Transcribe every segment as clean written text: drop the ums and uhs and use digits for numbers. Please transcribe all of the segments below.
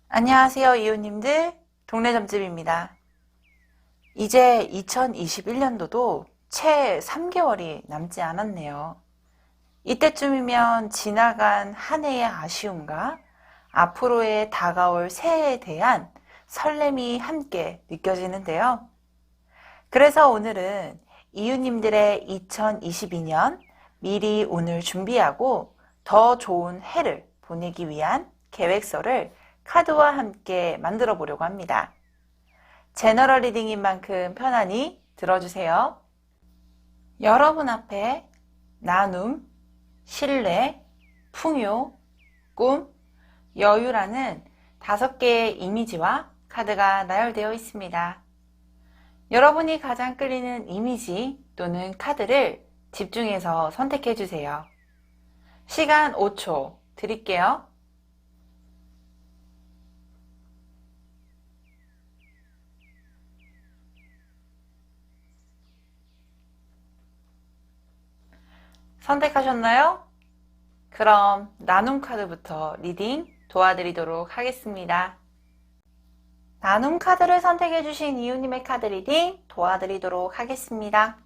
안녕하세요, 이웃님들. 동네 점집입니다. 이제 2021년도도 채 3개월이 남지 않았네요. 이때쯤이면 지나간 한 해의 아쉬움과 앞으로의 다가올 새해에 대한 설렘이 함께 느껴지는데요. 그래서 오늘은 이웃님들의 2022년 미리 오늘 준비하고 더 좋은 해를 보내기 위한 계획서를 카드와 함께 만들어 보려고 합니다. 제너럴 리딩인 만큼 편안히 들어주세요. 여러분 앞에 나눔, 신뢰, 풍요, 꿈, 여유라는 5개의 이미지와 카드가 나열되어 있습니다. 여러분이 가장 끌리는 이미지 또는 카드를 집중해서 선택해 주세요. 시간 5초 드릴게요. 선택하셨나요? 그럼 나눔 카드부터 리딩 도와드리도록 하겠습니다. 나눔 카드를 선택해주신 이웃님의 카드 리딩 도와드리도록 하겠습니다.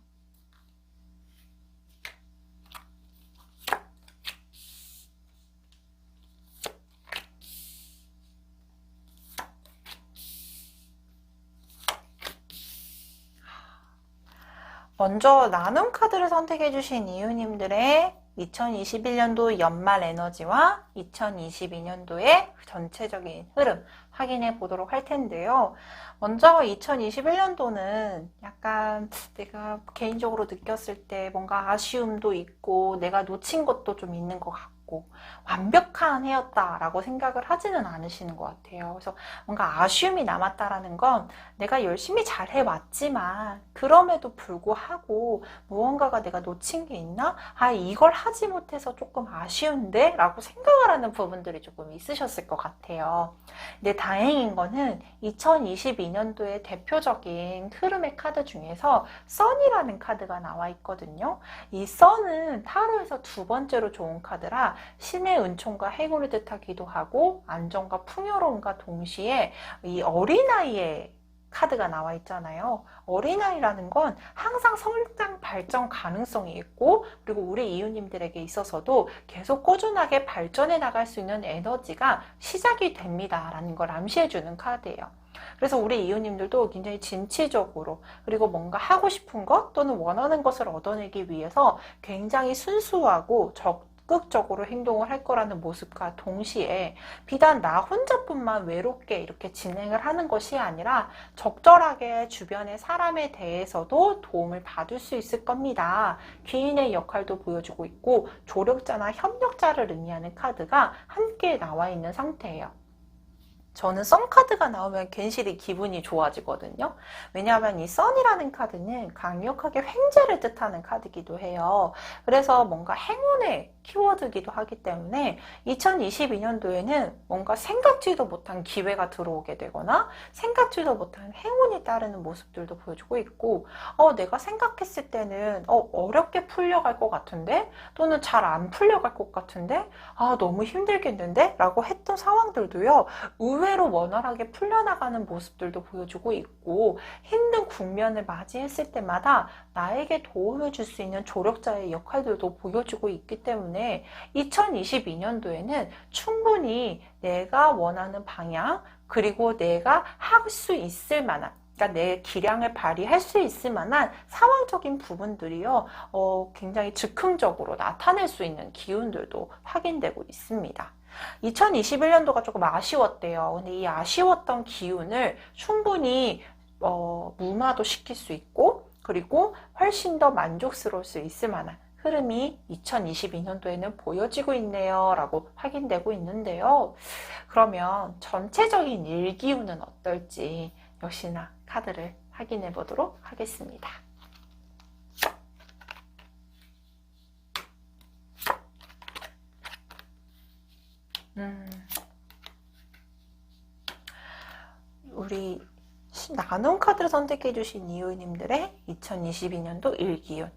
먼저 나눔 카드를 선택해주신 이웃님들의 2021년도 연말 에너지와 2022년도의 전체적인 흐름 확인해 보도록 할 텐데요. 먼저 2021년도는 약간 내가 개인적으로 느꼈을 때 뭔가 아쉬움도 있고 내가 놓친 것도 좀 있는 것 같고 완벽한 해였다라고 생각을 하지는 않으시는 것 같아요. 그래서 뭔가 아쉬움이 남았다라는 건 내가 열심히 잘 해왔지만 그럼에도 불구하고 무언가가 내가 놓친 게 있나? 아, 이걸 하지 못해서 조금 아쉬운데? 라고 생각을 하는 부분들이 조금 있으셨을 것 같아요. 근데 다행인 거는 2022년도의 대표적인 흐름의 카드 중에서 선이라는 카드가 나와 있거든요. 이 선은 타로에서 두 번째로 좋은 카드라 신의 은총과 행운을 뜻하기도 하고 안정과 풍요로움과 동시에 이 어린아이의 카드가 나와 있잖아요. 어린아이라는 건 항상 성장 발전 가능성이 있고 그리고 우리 이웃님들에게 있어서도 계속 꾸준하게 발전해 나갈 수 있는 에너지가 시작이 됩니다 라는 걸 암시해주는 카드예요. 그래서 우리 이웃님들도 굉장히 진취적으로 그리고 뭔가 하고 싶은 것 또는 원하는 것을 얻어내기 위해서 굉장히 순수하고 적극적으로 행동을 할 거라는 모습과 동시에 비단 나 혼자뿐만 외롭게 이렇게 진행을 하는 것이 아니라 적절하게 주변의 사람에 대해서도 도움을 받을 수 있을 겁니다. 귀인의 역할도 보여주고 있고 조력자나 협력자를 의미하는 카드가 함께 나와 있는 상태예요. 저는 선 카드가 나오면 괜시리 기분이 좋아지거든요. 왜냐하면 이 선이라는 카드는 강력하게 횡재를 뜻하는 카드이기도 해요. 그래서 뭔가 행운의 키워드이기도 하기 때문에 2022년도에는 뭔가 생각지도 못한 기회가 들어오게 되거나 생각지도 못한 행운이 따르는 모습들도 보여주고 있고 내가 생각했을 때는 어렵게 풀려갈 것 같은데 또는 잘 안 풀려갈 것 같은데 너무 힘들겠는데? 라고 했던 상황들도요. 의외로 원활하게 풀려나가는 모습들도 보여주고 있고 힘든 국면을 맞이했을 때마다 나에게 도움을 줄 수 있는 조력자의 역할들도 보여주고 있기 때문에 2022년도에는 충분히 내가 원하는 방향 그리고 내가 할 수 있을 만한 그러니까 내 기량을 발휘할 수 있을 만한 상황적인 부분들이요 굉장히 즉흥적으로 나타낼 수 있는 기운들도 확인되고 있습니다. 2021년도가 조금 아쉬웠대요. 근데 이 아쉬웠던 기운을 충분히 무마도 시킬 수 있고 그리고 훨씬 더 만족스러울 수 있을 만한 흐름이 2022년도에는 보여지고 있네요 라고 확인되고 있는데요. 그러면 전체적인 일기운은 어떨지 역시나 카드를 확인해 보도록 하겠습니다. 우리 나눔 카드를 선택해 주신 이웃님들의 2022년도 일기운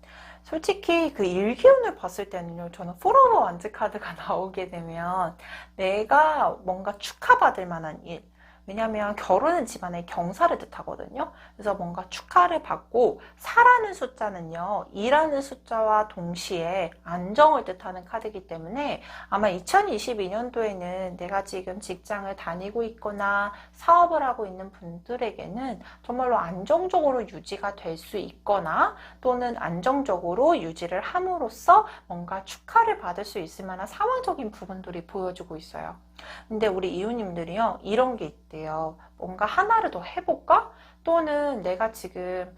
솔직히 그 일기운을 봤을 때는요, 저는 포러버 완즈 카드가 나오게 되면 내가 뭔가 축하받을 만한 일, 왜냐면 결혼은 집안의 경사를 뜻하거든요. 그래서 뭔가 축하를 받고, 4라는 숫자는요, 일하는 숫자와 동시에 안정을 뜻하는 카드이기 때문에 아마 2022년도에는 내가 지금 직장을 다니고 있거나 사업을 하고 있는 분들에게는 정말로 안정적으로 유지가 될 수 있거나 또는 안정적으로 유지를 함으로써 뭔가 축하를 받을 수 있을 만한 상황적인 부분들이 보여주고 있어요. 근데 우리 이웃님들이요, 이런 게 있대요. 뭔가 하나를 더 해볼까? 또는 내가 지금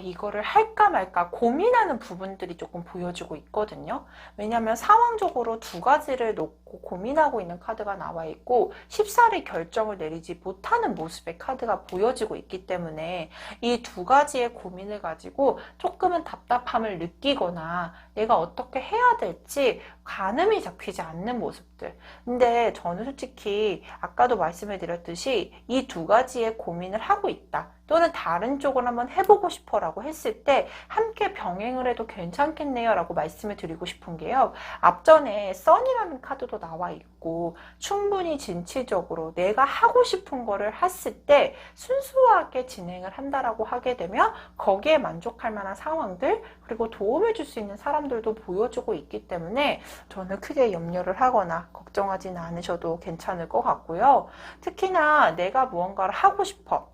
이거를 할까 말까 고민하는 부분들이 조금 보여주고 있거든요. 왜냐하면 상황적으로 두 가지를 놓고 고민하고 있는 카드가 나와 있고 쉽사리 결정을 내리지 못하는 모습의 카드가 보여지고 있기 때문에 이 두 가지의 고민을 가지고 조금은 답답함을 느끼거나 내가 어떻게 해야 될지 가늠이 잡히지 않는 모습들. 근데 저는 솔직히 아까도 말씀을 드렸듯이 이 두 가지의 고민을 하고 있다. 또는 다른 쪽을 한번 해보고 싶어 라고 했을 때 함께 병행을 해도 괜찮겠네요 라고 말씀을 드리고 싶은 게요. 앞전에 선이라는 카드도 나와 있고 충분히 진취적으로 내가 하고 싶은 거를 했을 때 순수하게 진행을 한다라고 하게 되면 거기에 만족할 만한 상황들 그리고 도움을 줄 수 있는 사람들도 보여주고 있기 때문에 저는 크게 염려를 하거나 걱정하지는 않으셔도 괜찮을 것 같고요. 특히나 내가 무언가를 하고 싶어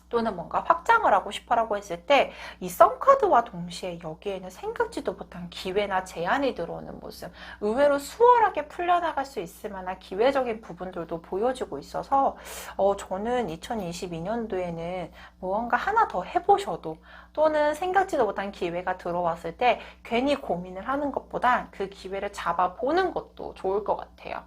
또는 뭔가 확장을 하고 싶어라고 했을 때 이 썬카드와 동시에 여기에는 생각지도 못한 기회나 제안이 들어오는 모습, 의외로 수월하게 풀려나갈 수 있을 만한 기회적인 부분들도 보여주고 있어서 저는 2022년도에는 무언가 하나 더 해보셔도 또는 생각지도 못한 기회가 들어왔을 때 괜히 고민을 하는 것보다 그 기회를 잡아보는 것도 좋을 것 같아요.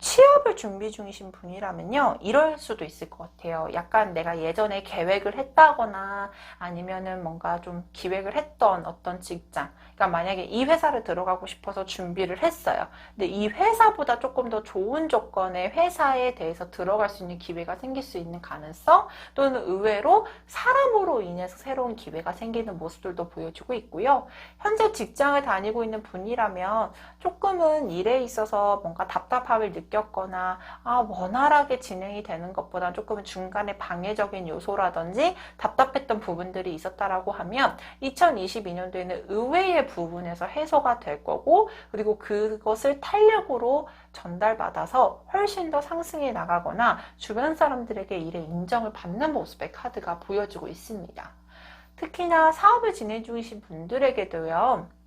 취업을 준비 중이신 분이라면요, 이럴 수도 있을 것 같아요. 약간 내가 예전에 계획을 했다거나 아니면은 뭔가 좀 기획을 했던 어떤 직장, 그러니까 만약에 이 회사를 들어가고 싶어서 준비를 했어요. 근데 이 회사보다 조금 더 좋은 조건의 회사에 대해서 들어갈 수 있는 기회가 생길 수 있는 가능성, 또는 의외로 사람으로 인해서 새로운 기회가 생기는 모습들도 보여주고 있고요. 현재 직장을 다니고 있는 분이라면 조금은 일에 있어서 뭔가 답답함을 느꼈거나 원활하게 진행이 되는 것보다 조금 중간에 방해적인 요소라든지 답답했던 부분들이 있었다라고 하면 2022년도에는 의외의 부분에서 해소가 될 거고 그리고 그것을 탄력으로 전달받아서 훨씬 더 상승해 나가거나 주변 사람들에게 일의 인정을 받는 모습의 카드가 보여주고 있습니다. 특히나 사업을 진행 중이신 분들에게도요.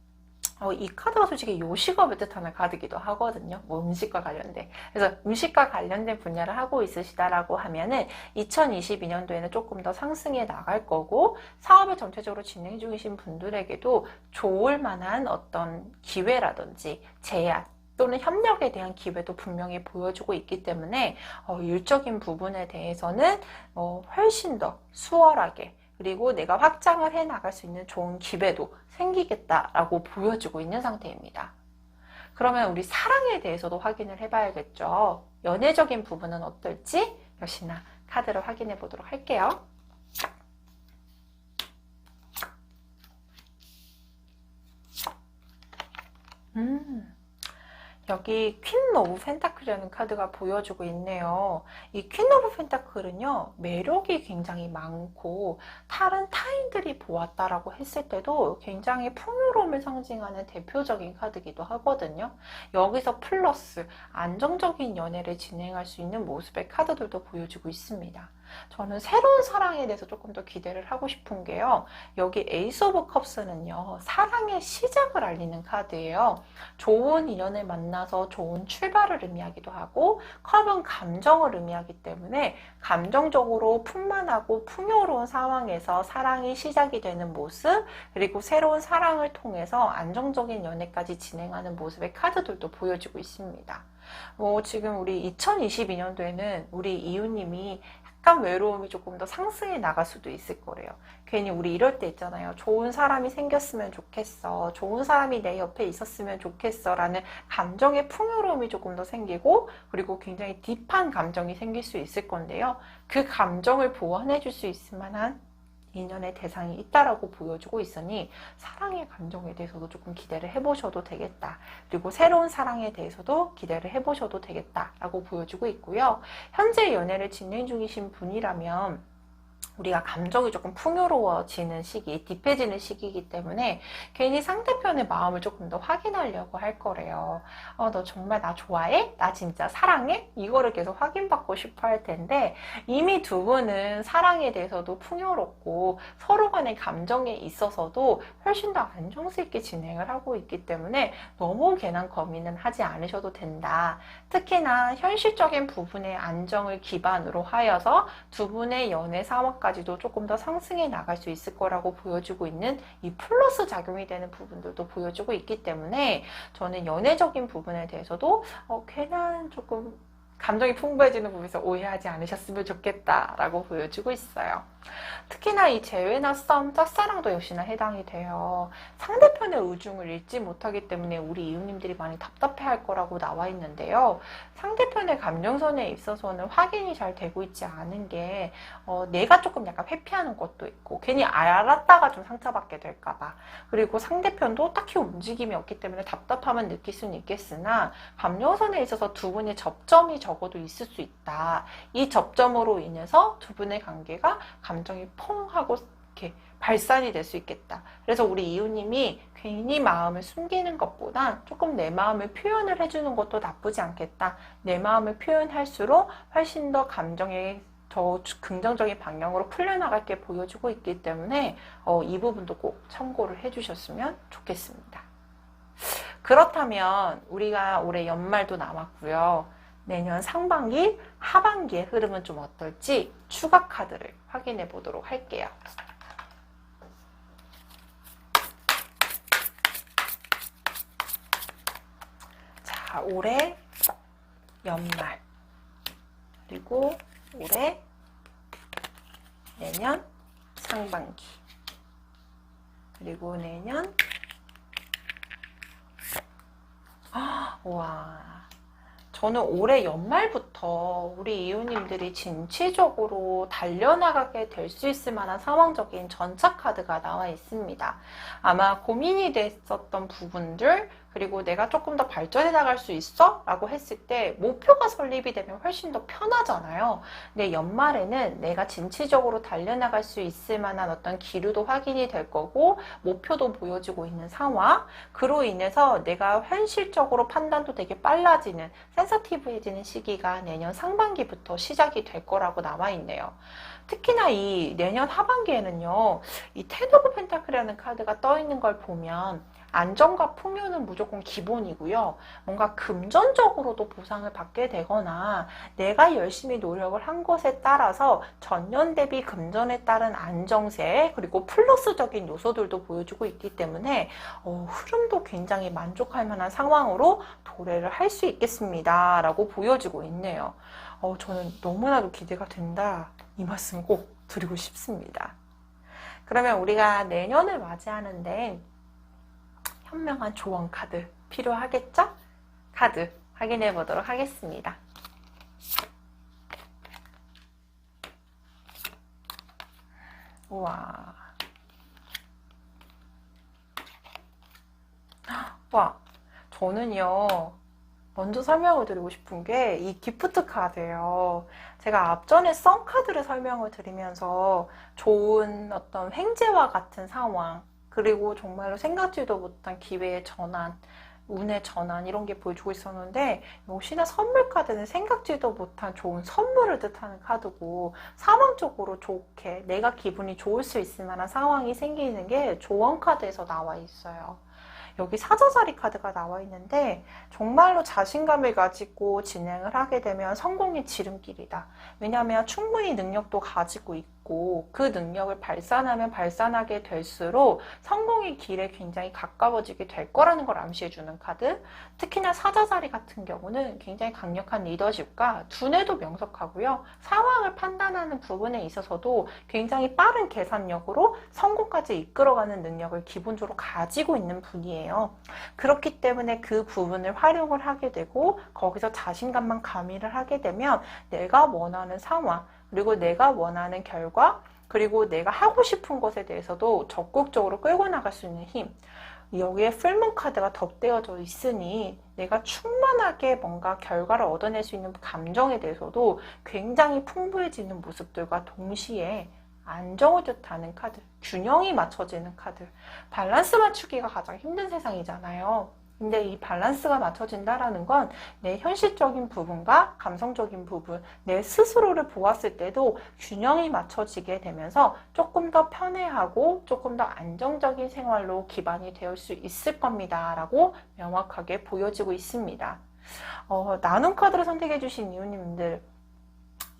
이 카드가 솔직히 요식업을 뜻하는 카드기도 하거든요. 뭐 음식과 관련된. 그래서 음식과 관련된 분야를 하고 있으시다라고 하면은 2022년도에는 조금 더 상승해 나갈 거고 사업을 전체적으로 진행 중이신 분들에게도 좋을 만한 어떤 기회라든지 제안 또는 협력에 대한 기회도 분명히 보여주고 있기 때문에 일적인 부분에 대해서는 훨씬 더 수월하게 그리고 내가 확장을 해 나갈 수 있는 좋은 기회도 생기겠다라고 보여주고 있는 상태입니다. 그러면 우리 사랑에 대해서도 확인을 해봐야겠죠. 연애적인 부분은 어떨지 역시나 카드를 확인해 보도록 할게요. 여기 퀸 오브 펜타클이라는 카드가 보여주고 있네요. 이 퀸 오브 펜타클은요, 매력이 굉장히 많고 다른 타인들이 보았다라고 했을 때도 굉장히 풍요로움을 상징하는 대표적인 카드이기도 하거든요. 여기서 플러스 안정적인 연애를 진행할 수 있는 모습의 카드들도 보여주고 있습니다. 저는 새로운 사랑에 대해서 조금 더 기대를 하고 싶은 게요. 여기 에이스 오브 컵스는요. 사랑의 시작을 알리는 카드예요. 좋은 인연을 만나서 좋은 출발을 의미하기도 하고 컵은 감정을 의미하기 때문에 감정적으로 풍만하고 풍요로운 상황에서 사랑이 시작이 되는 모습 그리고 새로운 사랑을 통해서 안정적인 연애까지 진행하는 모습의 카드들도 보여주고 있습니다. 지금 우리 2022년도에는 우리 이웃님이 약간 외로움이 조금 더 상승해 나갈 수도 있을 거래요. 괜히 우리 이럴 때 있잖아요. 좋은 사람이 생겼으면 좋겠어. 좋은 사람이 내 옆에 있었으면 좋겠어. 라는 감정의 풍요로움이 조금 더 생기고 그리고 굉장히 딥한 감정이 생길 수 있을 건데요. 그 감정을 보완해 줄 수 있을 만한 인연의 대상이 있다라고 보여주고 있으니 사랑의 감정에 대해서도 조금 기대를 해보셔도 되겠다. 그리고 새로운 사랑에 대해서도 기대를 해보셔도 되겠다라고 보여주고 있고요. 현재 연애를 진행 중이신 분이라면 우리가 감정이 조금 풍요로워지는 시기, 딥해지는 시기이기 때문에 괜히 상대편의 마음을 조금 더 확인하려고 할 거래요. 너 정말 나 좋아해? 나 진짜 사랑해? 이거를 계속 확인받고 싶어 할 텐데 이미 두 분은 사랑에 대해서도 풍요롭고 서로 간의 감정에 있어서도 훨씬 더 안정성 있게 진행을 하고 있기 때문에 너무 괜한 고민은 하지 않으셔도 된다. 특히나 현실적인 부분의 안정을 기반으로 하여서 두 분의 연애 상황까지도 조금 더 상승해 나갈 수 있을 거라고 보여주고 있는 이 플러스 작용이 되는 부분들도 보여주고 있기 때문에 저는 연애적인 부분에 대해서도 괜한 조금 감정이 풍부해지는 부분에서 오해하지 않으셨으면 좋겠다라고 보여주고 있어요. 특히나 이 재회나 썸, 짝사랑도 역시나 해당이 돼요. 상대편의 의중을 읽지 못하기 때문에 우리 이웃님들이 많이 답답해할 거라고 나와 있는데요. 상대편의 감정선에 있어서는 확인이 잘 되고 있지 않은 게 내가 조금 약간 회피하는 것도 있고 괜히 알았다가 좀 상처받게 될까 봐. 그리고 상대편도 딱히 움직임이 없기 때문에 답답함은 느낄 수는 있겠으나 감정선에 있어서 두 분의 접점이 적어도 있을 수 있다. 이 접점으로 인해서 두 분의 관계가 감정이 펑 하고 이렇게 발산이 될 수 있겠다. 그래서 우리 이웃님이 괜히 마음을 숨기는 것보다 조금 내 마음을 표현을 해주는 것도 나쁘지 않겠다. 내 마음을 표현할수록 훨씬 더 감정에 더 긍정적인 방향으로 풀려나갈 게 보여주고 있기 때문에 이 부분도 꼭 참고를 해주셨으면 좋겠습니다. 그렇다면 우리가 올해 연말도 남았고요. 내년 상반기, 하반기의 흐름은 좀 어떨지 추가 카드를 확인해 보도록 할게요. 자, 올해 연말, 그리고 올해 내년 상반기, 그리고 내년 와. 저는 올해 연말부터 우리 이웃님들이 진취적으로 달려나가게 될 수 있을 만한 상황적인 전차 카드가 나와 있습니다. 아마 고민이 됐었던 부분들, 그리고 내가 조금 더 발전해 나갈 수 있어? 라고 했을 때 목표가 설립이 되면 훨씬 더 편하잖아요. 근데 연말에는 내가 진취적으로 달려나갈 수 있을 만한 어떤 기류도 확인이 될 거고 목표도 보여지고 있는 상황, 그로 인해서 내가 현실적으로 판단도 되게 빨라지는 센서티브해지는 시기가 내년 상반기부터 시작이 될 거라고 나와 있네요. 특히나 이 내년 하반기에는요, 이 텐 오브 펜타클이라는 카드가 떠 있는 걸 보면 안정과 풍요는 무조건 기본이고요. 뭔가 금전적으로도 보상을 받게 되거나 내가 열심히 노력을 한 것에 따라서 전년 대비 금전에 따른 안정세, 그리고 플러스적인 요소들도 보여주고 있기 때문에 흐름도 굉장히 만족할 만한 상황으로 도래를 할 수 있겠습니다 라고 보여지고 있네요. 저는 너무나도 기대가 된다, 이 말씀 꼭 드리고 싶습니다. 그러면 우리가 내년을 맞이하는데 현명한 조언 카드 필요하겠죠? 카드 확인해 보도록 하겠습니다. 우와. 와, 저는요, 먼저 설명을 드리고 싶은 게 이 기프트 카드예요. 제가 앞전에 썬 카드를 설명을 드리면서 좋은 어떤 횡재와 같은 상황, 그리고 정말로 생각지도 못한 기회의 전환, 운의 전환, 이런 게 보여주고 있었는데 역시나 선물 카드는 생각지도 못한 좋은 선물을 뜻하는 카드고 상황적으로 좋게 내가 기분이 좋을 수 있을 만한 상황이 생기는 게 조언 카드에서 나와 있어요. 여기 사자자리 카드가 나와 있는데 정말로 자신감을 가지고 진행을 하게 되면 성공의 지름길이다. 왜냐하면 충분히 능력도 가지고 있고 그 능력을 발산하면 발산하게 될수록 성공의 길에 굉장히 가까워지게 될 거라는 걸 암시해주는 카드. 특히나 사자자리 같은 경우는 굉장히 강력한 리더십과 두뇌도 명석하고요. 상황을 판단하는 부분에 있어서도 굉장히 빠른 계산력으로 성공까지 이끌어가는 능력을 기본적으로 가지고 있는 분이에요. 그렇기 때문에 그 부분을 활용을 하게 되고 거기서 자신감만 가미를 하게 되면 내가 원하는 상황, 그리고 내가 원하는 결과, 그리고 내가 하고 싶은 것에 대해서도 적극적으로 끌고 나갈 수 있는 힘. 여기에 풀문 카드가 덧대어져 있으니 내가 충만하게 뭔가 결과를 얻어낼 수 있는 감정에 대해서도 굉장히 풍부해지는 모습들과 동시에 안정을 뜻하는 카드, 균형이 맞춰지는 카드, 밸런스 맞추기가 가장 힘든 세상이잖아요. 근데 이 밸런스가 맞춰진다라는 건 내 현실적인 부분과 감성적인 부분, 내 스스로를 보았을 때도 균형이 맞춰지게 되면서 조금 더 편해하고 조금 더 안정적인 생활로 기반이 될 수 있을 겁니다. 라고 명확하게 보여지고 있습니다. 나눔 카드를 선택해 주신 이웃님들,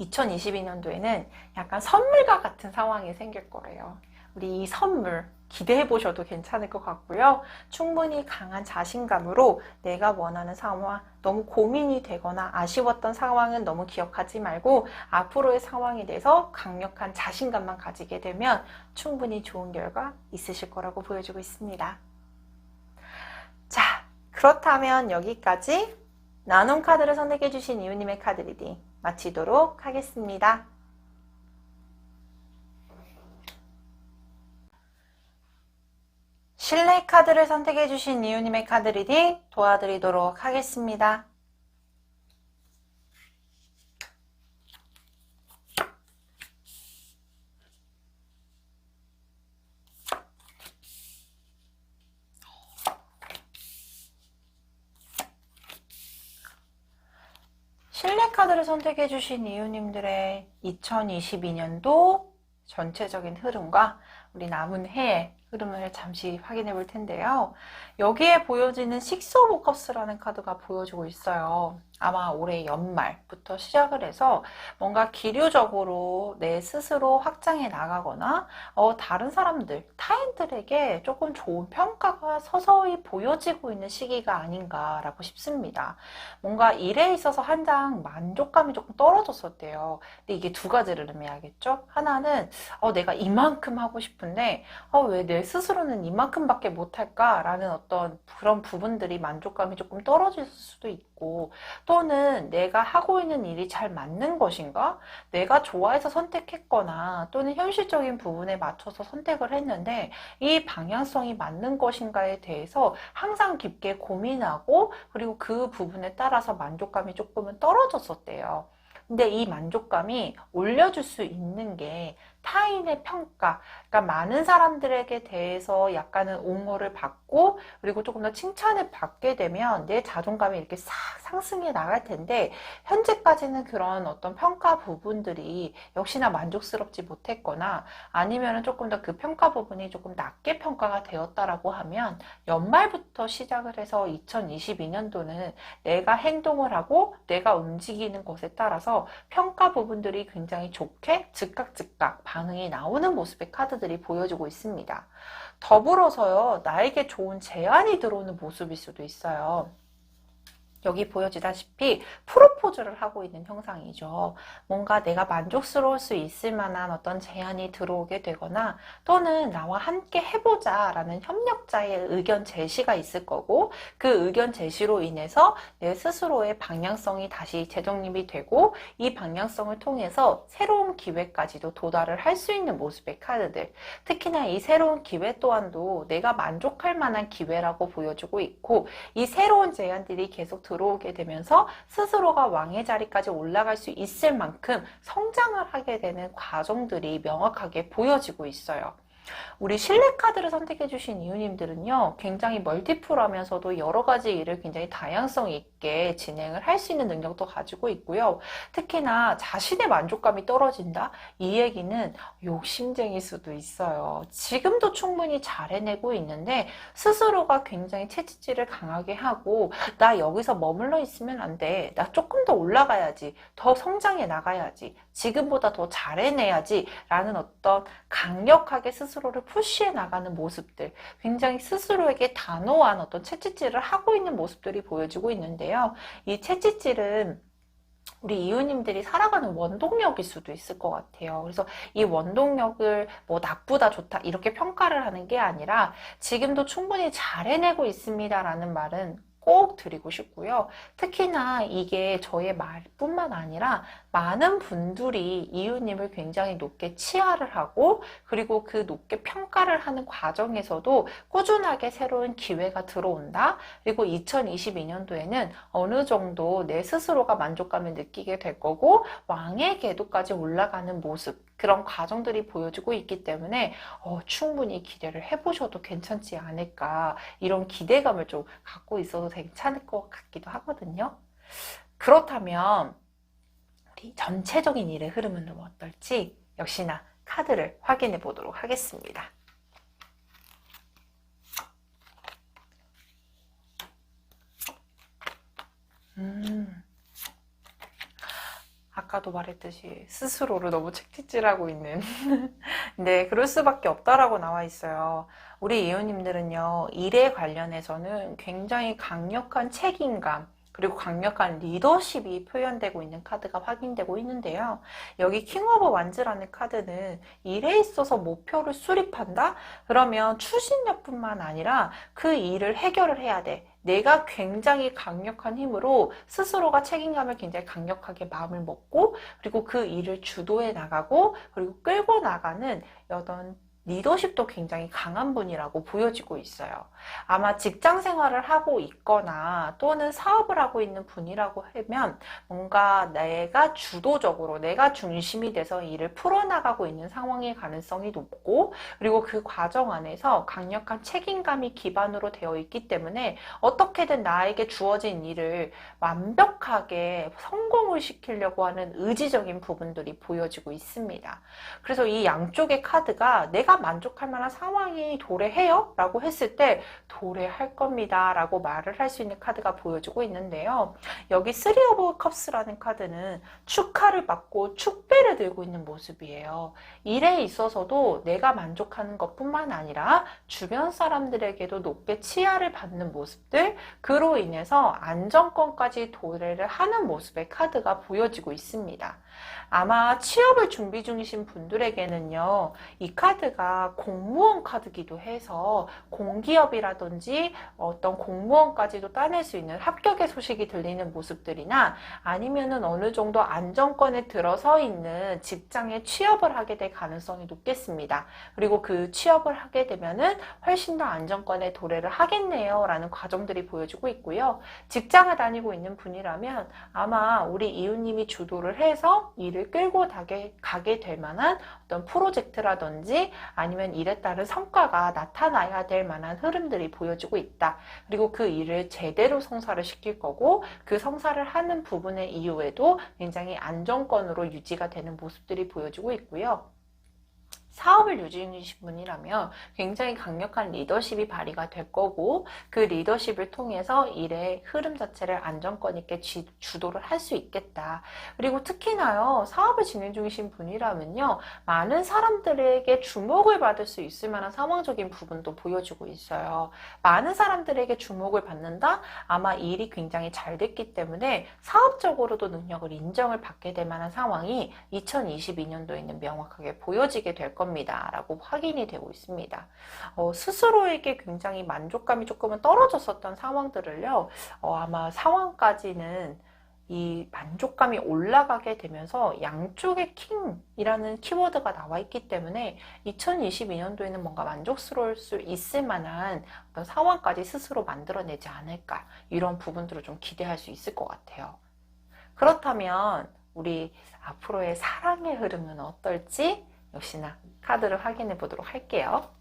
2022년도에는 약간 선물과 같은 상황이 생길 거예요. 우리 이 선물 기대해 보셔도 괜찮을 것 같고요. 충분히 강한 자신감으로 내가 원하는 상황, 너무 고민이 되거나 아쉬웠던 상황은 너무 기억하지 말고 앞으로의 상황에 대해서 강력한 자신감만 가지게 되면 충분히 좋은 결과 있으실 거라고 보여주고 있습니다. 자, 그렇다면 여기까지 나눔 카드를 선택해 주신 이웃님의 카드 리딩 마치도록 하겠습니다. 신뢰 카드를 선택해 주신 이웃님의 카드 리딩 도와드리도록 하겠습니다. 신뢰 카드를 선택해 주신 이웃님들의 2022년도 전체적인 흐름과 우리 남은 해의 흐름을 잠시 확인해 볼 텐데요. 여기에 보여지는 식스 오브 컵스라는 카드가 보여지고 있어요. 아마 올해 연말부터 시작을 해서 뭔가 기류적으로 내 스스로 확장해 나가거나 다른 사람들, 타인들에게 조금 좋은 평가가 서서히 보여지고 있는 시기가 아닌가라고 싶습니다. 뭔가 일에 있어서 한장 만족감이 조금 떨어졌었대요. 근데 이게 두 가지를 의미하겠죠? 하나는 내가 이만큼 하고 싶은데 왜 내 스스로는 이만큼밖에 못할까라는 어떤 그런 부분들이 만족감이 조금 떨어질 수도 있고, 또는 내가 하고 있는 일이 잘 맞는 것인가? 내가 좋아해서 선택했거나 또는 현실적인 부분에 맞춰서 선택을 했는데 이 방향성이 맞는 것인가에 대해서 항상 깊게 고민하고 그리고 그 부분에 따라서 만족감이 조금은 떨어졌었대요. 근데 이 만족감이 올려줄 수 있는 게 타인의 평가, 그러니까 많은 사람들에게 대해서 약간은 옹호를 받고 그리고 조금 더 칭찬을 받게 되면 내 자존감이 이렇게 싹 상승해 나갈 텐데, 현재까지는 그런 어떤 평가 부분들이 역시나 만족스럽지 못했거나 아니면은 조금 더 그 평가 부분이 조금 낮게 평가가 되었다라고 하면 연말부터 시작을 해서 2022년도는 내가 행동을 하고 내가 움직이는 것에 따라서 평가 부분들이 굉장히 좋게 즉각 반응이 나오는 모습의 카드들이 보여지고 있습니다. 더불어서요, 나에게 좋은 제안이 들어오는 모습일 수도 있어요. 여기 보여지다시피 프로포즈를 하고 있는 형상이죠. 뭔가 내가 만족스러울 수 있을 만한 어떤 제안이 들어오게 되거나 또는 나와 함께 해보자 라는 협력자의 의견 제시가 있을 거고, 그 의견 제시로 인해서 내 스스로의 방향성이 다시 재정립이 되고 이 방향성을 통해서 새로운 기회까지도 도달을 할 수 있는 모습의 카드들, 특히나 이 새로운 기회 또한도 내가 만족할 만한 기회라고 보여주고 있고, 이 새로운 제안들이 계속 들어오게 되면서 스스로가 왕의 자리까지 올라갈 수 있을 만큼 성장을 하게 되는 과정들이 명확하게 보여지고 있어요. 우리 신뢰 카드를 선택해 주신 이웃님들은요, 굉장히 멀티플하면서도 여러 가지 일을 굉장히 다양성 있게 진행을 할 수 있는 능력도 가지고 있고요. 특히나 자신의 만족감이 떨어진다? 이 얘기는 욕심쟁일 수도 있어요. 지금도 충분히 잘 해내고 있는데 스스로가 굉장히 채찍질을 강하게 하고, 나 여기서 머물러 있으면 안 돼. 나 조금 더 올라가야지. 더 성장해 나가야지. 지금보다 더 잘 해내야지. 라는 어떤 강력하게 스스로를 푸시해 나가는 모습들, 굉장히 스스로에게 단호한 어떤 채찍질을 하고 있는 모습들이 보여지고 있는데요. 이 채찍질은 우리 이웃님들이 살아가는 원동력일 수도 있을 것 같아요. 그래서 이 원동력을 뭐 나쁘다 좋다 이렇게 평가를 하는 게 아니라 지금도 충분히 잘 해내고 있습니다라는 말은 꼭 드리고 싶고요. 특히나 이게 저의 말뿐만 아니라 많은 분들이 이유님을 굉장히 높게 치하를 하고 그리고 그 높게 평가를 하는 과정에서도 꾸준하게 새로운 기회가 들어온다. 그리고 2022년도에는 어느 정도 내 스스로가 만족감을 느끼게 될 거고 왕의 궤도까지 올라가는 모습, 그런 과정들이 보여지고 있기 때문에 충분히 기대를 해보셔도 괜찮지 않을까, 이런 기대감을 좀 갖고 있어도 괜찮을 것 같기도 하거든요. 그렇다면 우리 전체적인 일의 흐름은 좀 어떨지 역시나 카드를 확인해 보도록 하겠습니다. 아까도 말했듯이 스스로를 너무 책찍질하고 있는 네, 그럴 수밖에 없다라고 나와 있어요. 우리 이웃님들은요, 일에 관련해서는 굉장히 강력한 책임감 그리고 강력한 리더십이 표현되고 있는 카드가 확인되고 있는데요. 여기 킹 오브 완즈라는 카드는 일에 있어서 목표를 수립한다? 그러면 추진력뿐만 아니라 그 일을 해결을 해야 돼. 내가 굉장히 강력한 힘으로 스스로가 책임감을 굉장히 강력하게 마음을 먹고 그리고 그 일을 주도해 나가고 그리고 끌고 나가는 어떤 리더십도 굉장히 강한 분이라고 보여지고 있어요. 아마 직장 생활을 하고 있거나 또는 사업을 하고 있는 분이라고 하면 뭔가 내가 주도적으로 내가 중심이 돼서 일을 풀어나가고 있는 상황일 가능성이 높고 그리고 그 과정 안에서 강력한 책임감이 기반으로 되어 있기 때문에 어떻게든 나에게 주어진 일을 완벽하게 성공을 시키려고 하는 의지적인 부분들이 보여지고 있습니다. 그래서 이 양쪽의 카드가 내가 만족할 만한 상황이 도래해요? 라고 했을 때 도래할 겁니다 라고 말을 할 수 있는 카드가 보여지고 있는데요. 여기 3 오브 컵스라는 카드는 축하를 받고 축배를 들고 있는 모습이에요. 일에 있어서도 내가 만족하는 것뿐만 아니라 주변 사람들에게도 높게 치하를 받는 모습들, 그로 인해서 안정권까지 도래를 하는 모습의 카드가 보여지고 있습니다. 아마 취업을 준비 중이신 분들에게는요, 이 카드가 공무원 카드기도 해서 공기업이라든지 어떤 공무원까지도 따낼 수 있는 합격의 소식이 들리는 모습들이나 아니면은 어느 정도 안정권에 들어서 있는 직장에 취업을 하게 될 가능성이 높겠습니다. 그리고 그 취업을 하게 되면은 훨씬 더 안정권에 도래를 하겠네요 라는 과정들이 보여지고 있고요. 직장을 다니고 있는 분이라면 아마 우리 이웃님이 주도를 해서 일을 끌고 가게 될 만한 어떤 프로젝트라든지 아니면 일에 따른 성과가 나타나야 될 만한 흐름들이 보여지고 있다. 그리고 그 일을 제대로 성사를 시킬 거고 그 성사를 하는 부분의 이후에도 굉장히 안정권으로 유지가 되는 모습들이 보여지고 있고요. 사업을 유지 중이신 분이라면 굉장히 강력한 리더십이 발휘가 될 거고 그 리더십을 통해서 일의 흐름 자체를 안정권 있게 주도를 할 수 있겠다. 그리고 특히나요, 사업을 진행 중이신 분이라면요, 많은 사람들에게 주목을 받을 수 있을 만한 상황적인 부분도 보여주고 있어요. 많은 사람들에게 주목을 받는다? 아마 일이 굉장히 잘 됐기 때문에 사업적으로도 능력을 인정을 받게 될 만한 상황이 2022년도에는 명확하게 보여지게 될 겁니다. 라고 확인이 되고 있습니다. 스스로에게 굉장히 만족감이 조금은 떨어졌었던 상황들을요, 아마 상황까지는 이 만족감이 올라가게 되면서 양쪽의 킹이라는 키워드가 나와 있기 때문에 2022년도에는 뭔가 만족스러울 수 있을 만한 어떤 상황까지 스스로 만들어내지 않을까, 이런 부분들을 좀 기대할 수 있을 것 같아요. 그렇다면 우리 앞으로의 사랑의 흐름은 어떨지 역시나 카드를 확인해 보도록 할게요.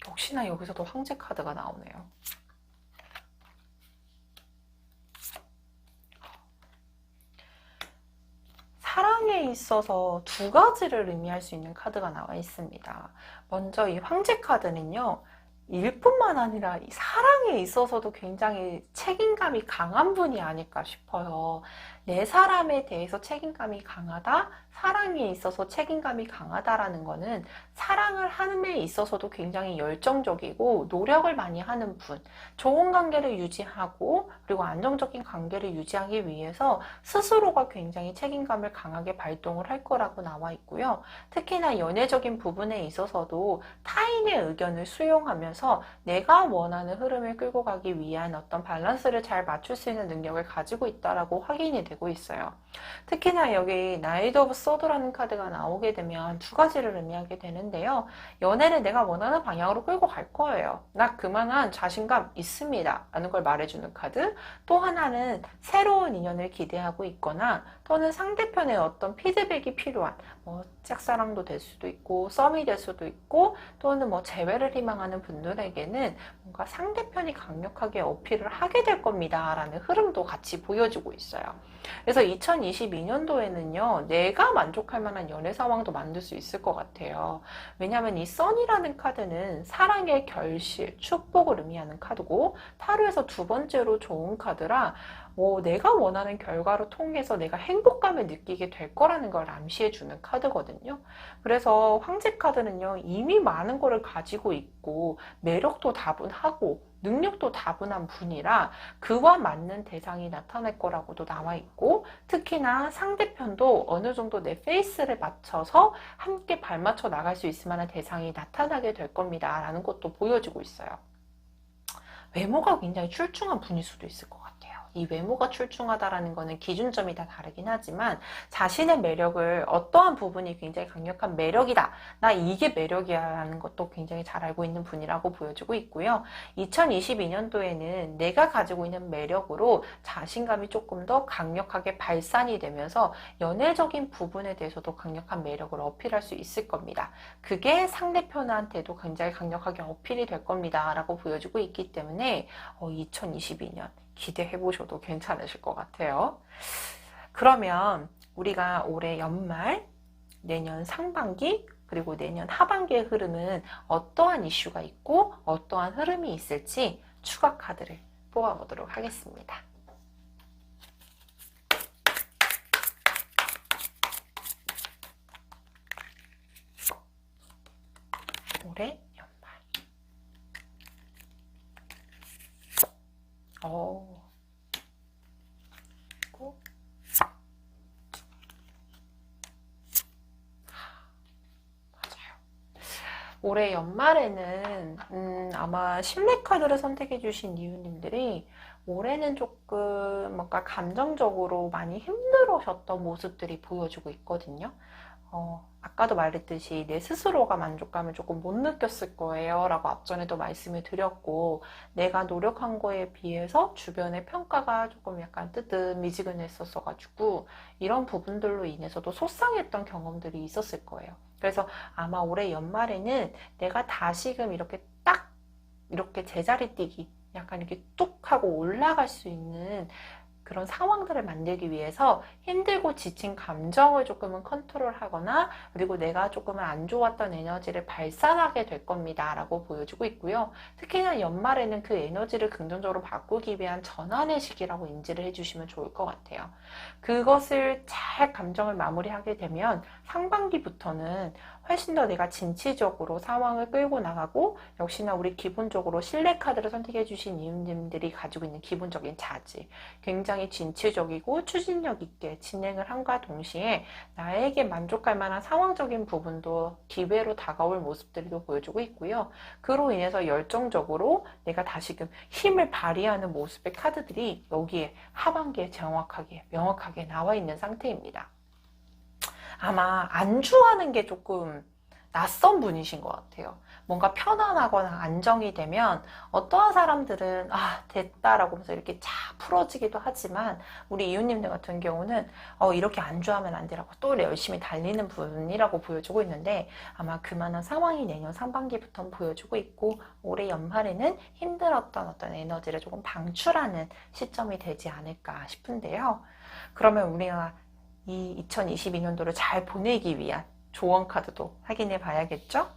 역시나 여기서도 황제 카드가 나오네요. 사랑에 있어서 두 가지를 의미할 수 있는 카드가 나와 있습니다. 먼저 이 황제 카드는요, 일뿐만 아니라 이 사랑에 있어서도 굉장히 책임감이 강한 분이 아닐까 싶어요. 내 사람에 대해서 책임감이 강하다, 사랑에 있어서 책임감이 강하다라는 거는 사랑을 함에 있어서도 굉장히 열정적이고 노력을 많이 하는 분, 좋은 관계를 유지하고 그리고 안정적인 관계를 유지하기 위해서 스스로가 굉장히 책임감을 강하게 발동을 할 거라고 나와 있고요. 특히나 연애적인 부분에 있어서도 타인의 의견을 수용하면서 내가 원하는 흐름을 끌고 가기 위한 어떤 밸런스를 잘 맞출 수 있는 능력을 가지고 있다라고 확인이 되고 있어요. 특히나 여기 나이트 오브 소드라는 카드가 나오게 되면 두 가지를 의미하게 되는데요. 연애를 내가 원하는 방향으로 끌고 갈 거예요. 나 그만한 자신감 있습니다. 라는 걸 말해주는 카드. 또 하나는 새로운 인연을 기대하고 있거나 또는 상대편의 어떤 피드백이 필요한 뭐 짝사랑도 될 수도 있고 썸이 될 수도 있고 또는 뭐 재회를 희망하는 분들에게는 뭔가 상대편이 강력하게 어필을 하게 될 겁니다. 라는 흐름도 같이 보여주고 있어요. 그래서 2022년도에는요, 내가 만족할 만한 연애 상황도 만들 수 있을 것 같아요. 왜냐하면 이 선이라는 카드는 사랑의 결실, 축복을 의미하는 카드고, 타로에서 두 번째로 좋은 카드라, 내가 원하는 결과로 통해서 내가 행복감을 느끼게 될 거라는 걸 암시해 주는 카드거든요. 그래서 황제 카드는요, 이미 많은 거를 가지고 있고, 매력도 다분하고, 능력도 다분한 분이라 그와 맞는 대상이 나타날 거라고도 나와 있고, 특히나 상대편도 어느 정도 내 페이스를 맞춰서 함께 발맞춰 나갈 수 있을 만한 대상이 나타나게 될 겁니다. 라는 것도 보여주고 있어요. 외모가 굉장히 출중한 분일 수도 있을 것 같아요. 이 외모가 출중하다라는 거는 기준점이 다 다르긴 하지만 자신의 매력을 어떠한 부분이 굉장히 강력한 매력이다. 나 이게 매력이야 라는 것도 굉장히 잘 알고 있는 분이라고 보여주고 있고요. 2022년도에는 내가 가지고 있는 매력으로 자신감이 조금 더 강력하게 발산이 되면서 연애적인 부분에 대해서도 강력한 매력을 어필할 수 있을 겁니다. 그게 상대편한테도 굉장히 강력하게 어필이 될 겁니다. 라고 보여주고 있기 때문에 2022년 기대해 보셔도 괜찮으실 것 같아요. 그러면 우리가 올해 연말, 내년 상반기, 그리고 내년 하반기의 흐름은 어떠한 이슈가 있고 어떠한 흐름이 있을지 추가 카드를 뽑아보도록 하겠습니다. 올해 그리고 맞아요. 올해 연말에는 아마 신뢰 카드를 선택해 주신 이유님들이 올해는 조금 뭔가 감정적으로 많이 힘들으셨던 모습들이 보여주고 있거든요. 아까도 말했듯이 내 스스로가 만족감을 조금 못 느꼈을 거예요 라고 앞전에도 말씀을 드렸고, 내가 노력한 거에 비해서 주변의 평가가 조금 약간 뜨뜻미지근했었어 가지고 이런 부분들로 인해서도 속상했던 경험들이 있었을 거예요. 그래서 아마 올해 연말에는 내가 다시금 이렇게 딱 이렇게 제자리 뛰기, 약간 이렇게 뚝 하고 올라갈 수 있는 그런 상황들을 만들기 위해서 힘들고 지친 감정을 조금은 컨트롤하거나, 그리고 내가 조금은 안 좋았던 에너지를 발산하게 될 겁니다 라고 보여주고 있고요. 특히나 연말에는 그 에너지를 긍정적으로 바꾸기 위한 전환의 시기라고 인지를 해주시면 좋을 것 같아요. 그것을 잘 감정을 마무리하게 되면 상반기부터는 훨씬 더 내가 진취적으로 상황을 끌고 나가고, 역시나 우리 기본적으로 신뢰 카드를 선택해 주신 이웃님들이 가지고 있는 기본적인 자질, 굉장히 진취적이고 추진력 있게 진행을 함과 동시에 나에게 만족할 만한 상황적인 부분도 기회로 다가올 모습들도 보여주고 있고요. 그로 인해서 열정적으로 내가 다시금 힘을 발휘하는 모습의 카드들이 여기에 하반기에 정확하게 명확하게 나와 있는 상태입니다. 아마 안주하는 게 조금 낯선 분이신 것 같아요. 뭔가 편안하거나 안정이 되면 어떠한 사람들은 됐다라고 하면서 이렇게 쫙 풀어지기도 하지만, 우리 이웃님들 같은 경우는 이렇게 안주하면 안 되라고 또 열심히 달리는 분이라고 보여주고 있는데, 아마 그만한 상황이 내년 상반기부터 보여주고 있고, 올해 연말에는 힘들었던 어떤 에너지를 조금 방출하는 시점이 되지 않을까 싶은데요. 그러면 우리가 이 2022년도를 잘 보내기 위한 조언 카드도 확인해 봐야겠죠?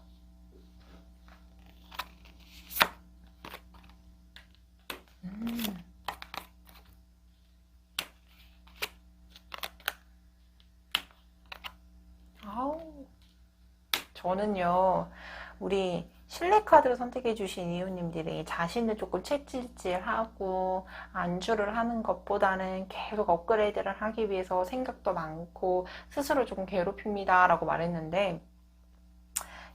저는요, 우리 신뢰카드를 선택해 주신 이웃님들이 자신을 조금 채찍질하고 안주를 하는 것보다는 계속 업그레이드를 하기 위해서 생각도 많고 스스로 조금 괴롭힙니다 라고 말했는데,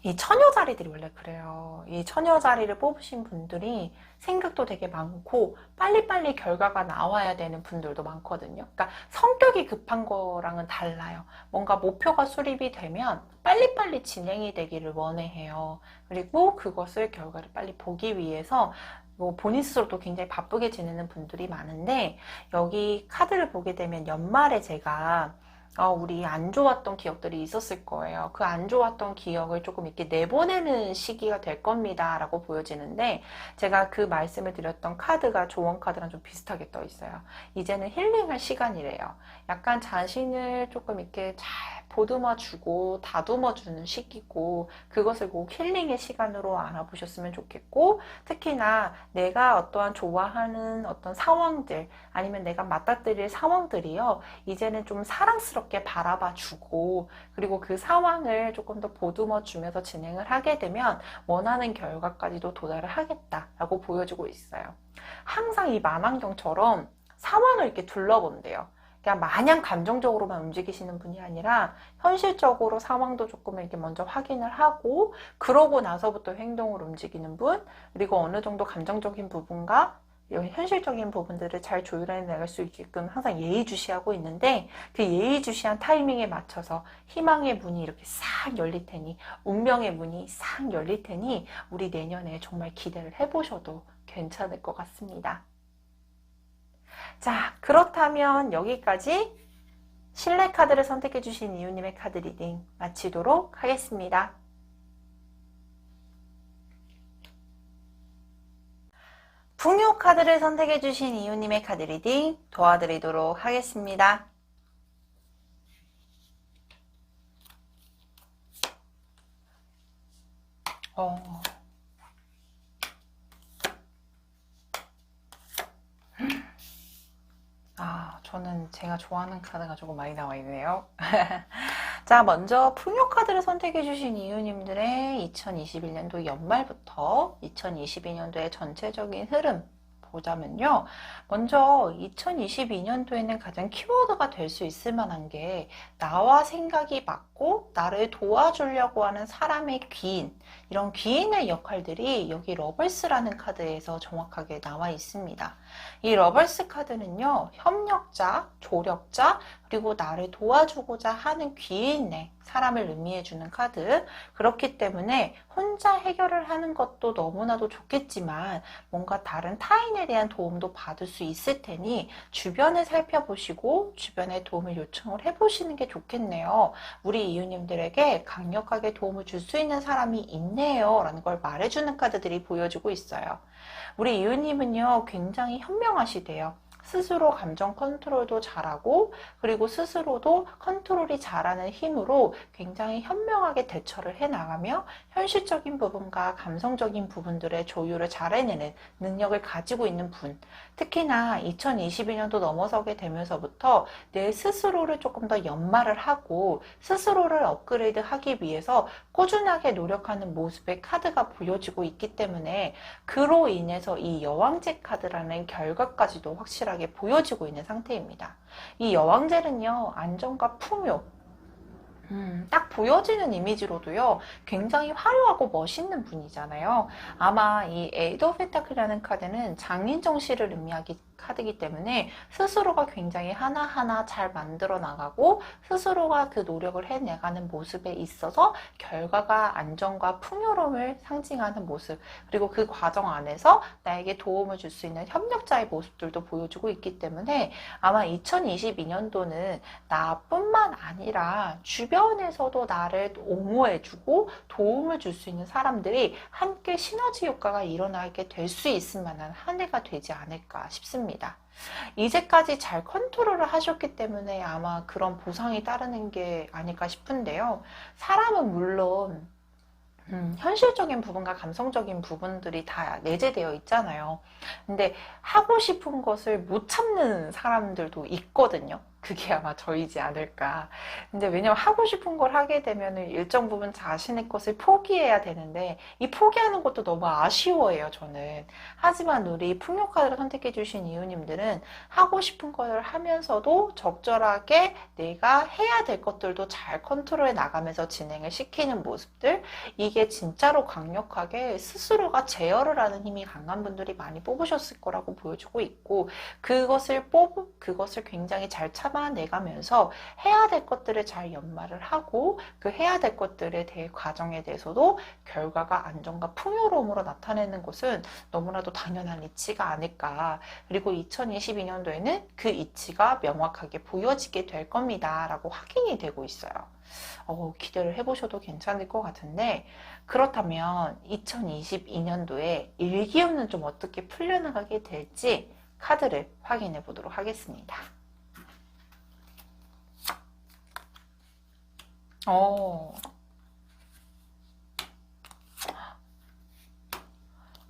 이 처녀 자리들이 원래 그래요. 이 처녀 자리를 뽑으신 분들이 생각도 되게 많고 빨리빨리 결과가 나와야 되는 분들도 많거든요. 그러니까 성격이 급한 거랑은 달라요. 뭔가 목표가 수립이 되면 빨리빨리 진행이 되기를 원해요. 그리고 그것을 결과를 빨리 보기 위해서 뭐 본인 스스로도 굉장히 바쁘게 지내는 분들이 많은데, 여기 카드를 보게 되면 연말에 제가 우리 안 좋았던 기억들이 있었을 거예요. 그 안 좋았던 기억을 조금 이렇게 내보내는 시기가 될 겁니다 라고 보여지는데, 제가 그 말씀을 드렸던 카드가 조언 카드랑 좀 비슷하게 떠 있어요. 이제는 힐링할 시간이래요. 약간 자신을 조금 이렇게 잘 보듬어 주고 다듬어 주는 시기고, 그것을 꼭 힐링의 시간으로 알아보셨으면 좋겠고, 특히나 내가 어떠한 좋아하는 어떤 상황들 아니면 내가 맞닥뜨릴 상황들이요, 이제는 좀 사랑스럽게 바라봐 주고, 그리고 그 상황을 조금 더 보듬어 주면서 진행을 하게 되면 원하는 결과까지도 도달을 하겠다라고 보여주고 있어요. 항상 이 만환경처럼 상황을 이렇게 둘러본대요. 그냥 마냥 감정적으로만 움직이시는 분이 아니라 현실적으로 상황도 조금 이렇게 먼저 확인을 하고, 그러고 나서부터 행동으로 움직이는 분, 그리고 어느 정도 감정적인 부분과 현실적인 부분들을 잘 조율해 나갈 수 있게끔 항상 예의주시하고 있는데, 그 예의주시한 타이밍에 맞춰서 희망의 문이 이렇게 싹 열릴 테니, 운명의 문이 싹 열릴 테니 우리 내년에 정말 기대를 해보셔도 괜찮을 것 같습니다. 자, 그렇다면 여기까지 신뢰 카드를 선택해 주신 이웃님의 카드 리딩 마치도록 하겠습니다. 풍요 카드를 선택해 주신 이웃님의 카드 리딩 도와드리도록 하겠습니다. 저는 제가 좋아하는 카드가 조금 많이 나와 있네요. 자, 먼저 풍요 카드를 선택해 주신 이웃님들의 2021년도 연말부터 2022년도의 전체적인 흐름 보자면요. 먼저 2022년도에는 가장 키워드가 될 수 있을 만한 게, 나와 생각이 맞고 나를 도와주려고 하는 사람의 귀인, 이런 귀인의 역할들이 여기 러벌스라는 카드에서 정확하게 나와 있습니다. 이 러벌스 카드는요, 협력자, 조력자, 그리고 나를 도와주고자 하는 귀인의 사람을 의미해주는 카드. 그렇기 때문에 혼자 해결을 하는 것도 너무나도 좋겠지만 뭔가 다른 타인에 대한 도움도 받을 수 있을 테니 주변을 살펴보시고 주변에 도움을 요청을 해보시는 게 좋겠네요. 우리 이웃님들에게 강력하게 도움을 줄 수 있는 사람이 있네요 라는 걸 말해주는 카드들이 보여주고 있어요. 우리 이웃님은요, 굉장히 현명하시대요. 스스로 감정 컨트롤도 잘하고, 그리고 스스로도 컨트롤이 잘하는 힘으로 굉장히 현명하게 대처를 해나가며 현실적인 부분과 감성적인 부분들의 조율을 잘 해내는 능력을 가지고 있는 분. 특히나 2022년도 넘어서게 되면서부터 내 스스로를 조금 더 연마를 하고 스스로를 업그레이드 하기 위해서 꾸준하게 노력하는 모습의 카드가 보여지고 있기 때문에, 그로 인해서 이 여왕제 카드라는 결과까지도 확실하게 보여지고 있는 상태입니다. 이 여왕젤은요, 안정과 풍요, 딱 보여지는 이미지로도요, 굉장히 화려하고 멋있는 분이잖아요. 아마 이 에이드 오브 펜타클이라는 카드는 장인정 씨를 의미하기 카드이기 때문에 스스로가 굉장히 하나하나 잘 만들어 나가고 스스로가 그 노력을 해내가는 모습에 있어서 결과가 안정과 풍요로움을 상징하는 모습, 그리고 그 과정 안에서 나에게 도움을 줄 수 있는 협력자의 모습들도 보여주고 있기 때문에 아마 2022년도는 나뿐만 아니라 주변에서도 나를 옹호해주고 도움을 줄 수 있는 사람들이 함께 시너지 효과가 일어나게 될 수 있을 만한 한 해가 되지 않을까 싶습니다. 이제까지 잘 컨트롤을 하셨기 때문에 아마 그런 보상이 따르는 게 아닐까 싶은데요. 사람은 물론 현실적인 부분과 감성적인 부분들이 다 내재되어 있잖아요. 근데 하고 싶은 것을 못 참는 사람들도 있거든요. 그게 아마 저이지 않을까. 근데 왜냐면 하고 싶은 걸 하게 되면 일정 부분 자신의 것을 포기해야 되는데 이 포기하는 것도 너무 아쉬워해요, 저는. 하지만 우리 풍요카드를 선택해 주신 이유님들은 하고 싶은 걸 하면서도 적절하게 내가 해야 될 것들도 잘 컨트롤해 나가면서 진행을 시키는 모습들, 이게 진짜로 강력하게 스스로가 제어를 하는 힘이 강한 분들이 많이 뽑으셨을 거라고 보여주고 있고, 그것을 굉장히 잘 참아내가면서 해야 될 것들을 잘 연말을 하고 그 해야 될 것들에 대해 과정에 대해서도 결과가 안정과 풍요로움으로 나타내는 것은 너무나도 당연한 이치가 아닐까. 그리고 2022년도에는 그 이치가 명확하게 보여지게 될 겁니다 라고 확인이 되고 있어요. 기대를 해보셔도 괜찮을 것 같은데, 그렇다면 2022년도에 일기운은 좀 어떻게 풀려나가게 될지 카드를 확인해 보도록 하겠습니다.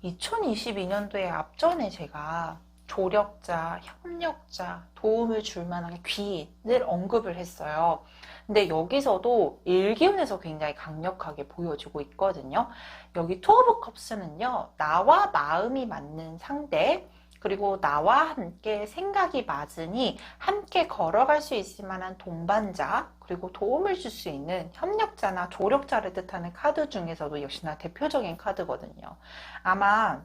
2022년도에 앞전에 제가 조력자, 협력자, 도움을 줄 만한 귀인을 언급을 했어요. 근데 여기서도 일기운에서 굉장히 강력하게 보여주고 있거든요. 여기 투 오브 컵스는요, 나와 마음이 맞는 상대, 그리고 나와 함께 생각이 맞으니 함께 걸어갈 수 있을 만한 동반자, 그리고 도움을 줄 수 있는 협력자나 조력자를 뜻하는 카드 중에서도 역시나 대표적인 카드거든요. 아마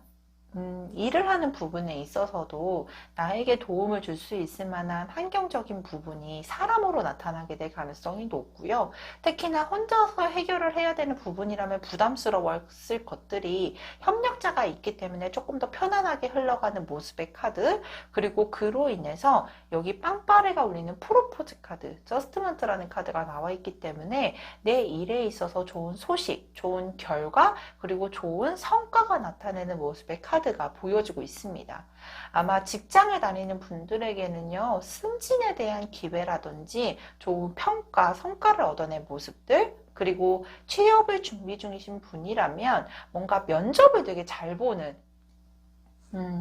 일을 하는 부분에 있어서도 나에게 도움을 줄 수 있을 만한 환경적인 부분이 사람으로 나타나게 될 가능성이 높고요. 특히나 혼자서 해결을 해야 되는 부분이라면 부담스러웠을 것들이 협력자가 있기 때문에 조금 더 편안하게 흘러가는 모습의 카드, 그리고 그로 인해서 여기 빵빠레가 울리는 프로포즈 카드, 저스트먼트라는 카드가 나와 있기 때문에 내 일에 있어서 좋은 소식, 좋은 결과, 그리고 좋은 성과가 나타내는 모습의 카드가 보여지고 있습니다. 아마 직장을 다니는 분들에게는요, 승진에 대한 기회라든지 좋은 평가, 성과를 얻어낸 모습들, 그리고 취업을 준비 중이신 분이라면 뭔가 면접을 되게 잘 보는,